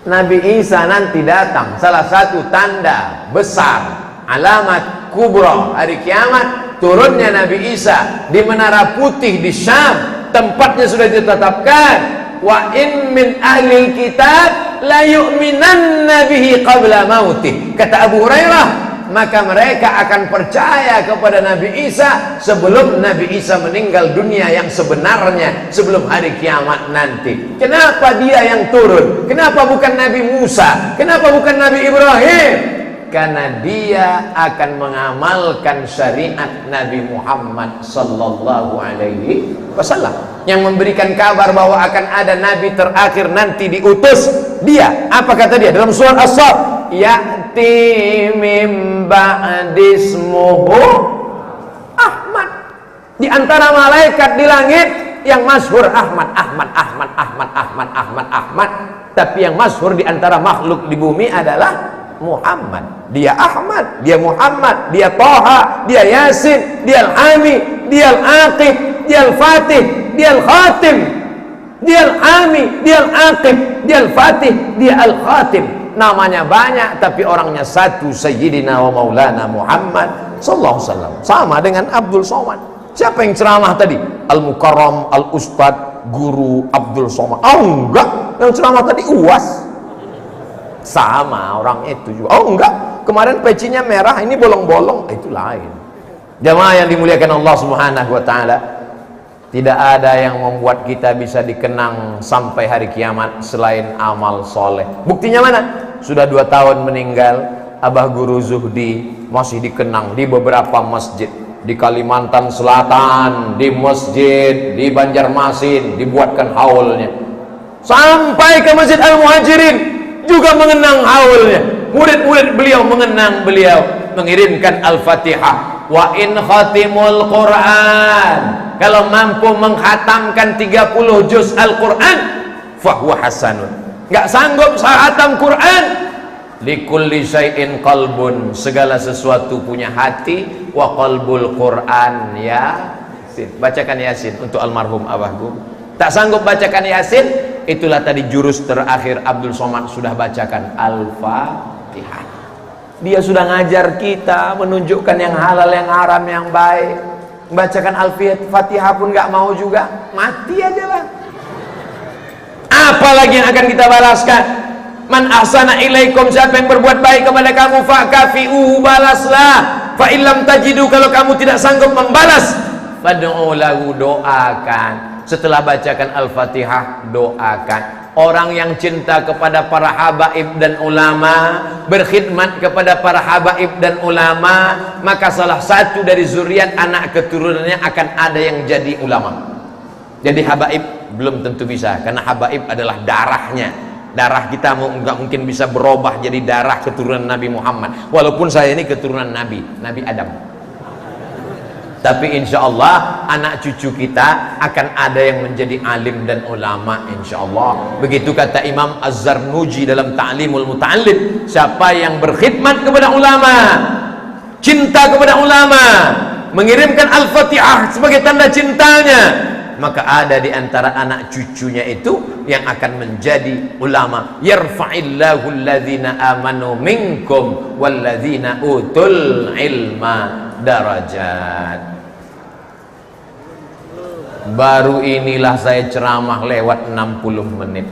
Nabi Isa nanti datang, salah satu tanda besar, alamat kubra hari kiamat, turunnya Nabi Isa di Menara Putih di Syam. Tempatnya sudah ditetapkan. Wa in min ahli kitab la yu'minanna bihi qabla mautih. Kata Abu Hurairah, maka mereka akan percaya kepada Nabi Isa sebelum Nabi Isa meninggal dunia yang sebenarnya, sebelum hari kiamat nanti. Kenapa dia yang turun? Kenapa bukan Nabi Musa? Kenapa bukan Nabi Ibrahim? Karena dia akan mengamalkan syariat Nabi Muhammad sallallahu alaihi wasallam yang memberikan kabar bahwa akan ada nabi terakhir nanti diutus dia. Apa kata dia dalam surat As-Saff? Ya'ti mim ba'dismuhu Ahmad. Di antara malaikat di langit yang masyhur Ahmad, Ahmad, Ahmad, Ahmad, Ahmad, Ahmad, Ahmad. Tapi yang masyhur di antara makhluk di bumi adalah Muhammad. Dia Ahmad, dia Muhammad, dia Toha, dia Yasin, dia Al-Hami, dia Al-Aqib, dia Al-Fatih, dia Al-Khatim, dia Al-Hami, dia Al-Aqib, dia Al-Fatih, dia Al-Khatim. Namanya banyak tapi orangnya satu, Sayyidina wa Maulana Muhammad sallallahu alaihi wasallam. Sama dengan Abdul Somad. Siapa yang ceramah tadi? Al-Mukarram, Al-Ustad, Guru Abdul Somad. Oh enggak, yang ceramah tadi UAS. Sama orang itu juga. Oh enggak, kemarin pecinya merah, ini bolong-bolong, itu lain. Jamaah yang dimuliakan Allah Subhanahu wa taala, tidak ada yang membuat kita bisa dikenang sampai hari kiamat selain amal soleh. Buktinya mana? Sudah 2 tahun meninggal, Abah Guru Zuhdi masih dikenang di beberapa masjid di Kalimantan Selatan, di masjid di Banjarmasin dibuatkan haulnya, sampai ke Masjid Al-Muhajirin juga mengenang haulnya. Murid-murid beliau mengenang beliau, mengirimkan Al-Fatihah. Wa in khatimul Quran, kalau mampu menghatamkan 30 juz Al-Quran, fahuwa hasanun. Gak sanggup khatam Quran, likulli syai'in qalbun, segala sesuatu punya hati. Wa qalbul Quran Yasin. Bacakan Yasin untuk almarhum Abah Guru. Tak sanggup bacakan Yasin, itulah tadi jurus terakhir Abdul Somad sudah bacakan Al-Fatihah. Dia sudah ngajar kita, menunjukkan yang halal, yang haram, yang baik. Bacakan Al-Fatihah pun gak mau juga, mati aja lah. Apalagi yang akan kita balaskan? Man ahsana ilaikum, siapa yang berbuat baik kepada kamu, fakafi'uhu, balaslah. Fa illam tajidu, kalau kamu tidak sanggup membalas, fad'u lahu, doakan. Setelah bacakan Al-Fatihah, doakan. Orang yang cinta kepada para habaib dan ulama, berkhidmat kepada para habaib dan ulama, maka salah satu dari zuriat anak keturunannya akan ada yang jadi ulama. Jadi habaib belum tentu bisa, karena habaib adalah darahnya. Darah kita nggak mungkin bisa berubah jadi darah keturunan Nabi Muhammad. Walaupun saya ini keturunan Nabi Adam. Tapi insya Allah anak cucu kita akan ada yang menjadi alim dan ulama, insya Allah. Begitu kata Imam Az-Zarnuji dalam Ta'limul Muta'allim, siapa yang berkhidmat kepada ulama, cinta kepada ulama, mengirimkan Al-Fatihah sebagai tanda cintanya, maka ada di antara anak cucunya itu yang akan menjadi ulama. Yarfa'illahu alladhina amanu minkum walladhina utul ilma darajat. Baru inilah saya ceramah lewat 60 menit.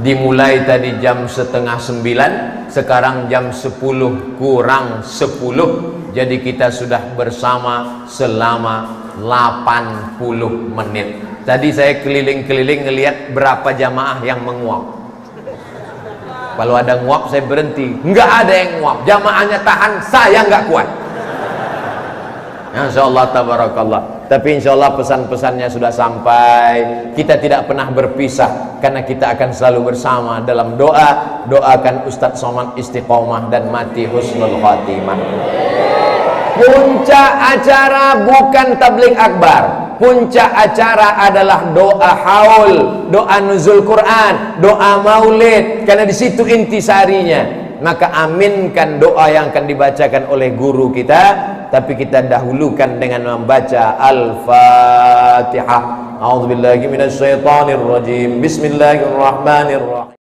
Dimulai tadi jam 8:30, sekarang jam 10 kurang 10. Jadi kita sudah bersama selama 80 menit. Tadi saya keliling-keliling ngelihat berapa jamaah yang menguap. Kalau ada nguap saya berhenti. Nggak ada yang nguap, jamaahnya tahan, saya nggak kuat. Insya Allah, tabarakallah. Tapi insya Allah pesan-pesannya sudah sampai. Kita tidak pernah berpisah, karena kita akan selalu bersama dalam doa. Doakan Ustadz Somad istiqomah dan mati husnul khatimah. Puncak acara bukan tabligh akbar. Puncak acara adalah doa haul, doa nuzul Quran, doa maulid, karena di situ intisarinya. Maka aminkan doa yang akan dibacakan oleh guru kita, tapi kita dahulukan dengan membaca Al-Fatihah. A'udzubillahi minasyaitonirrajim. Bismillahirrahmanirrahim.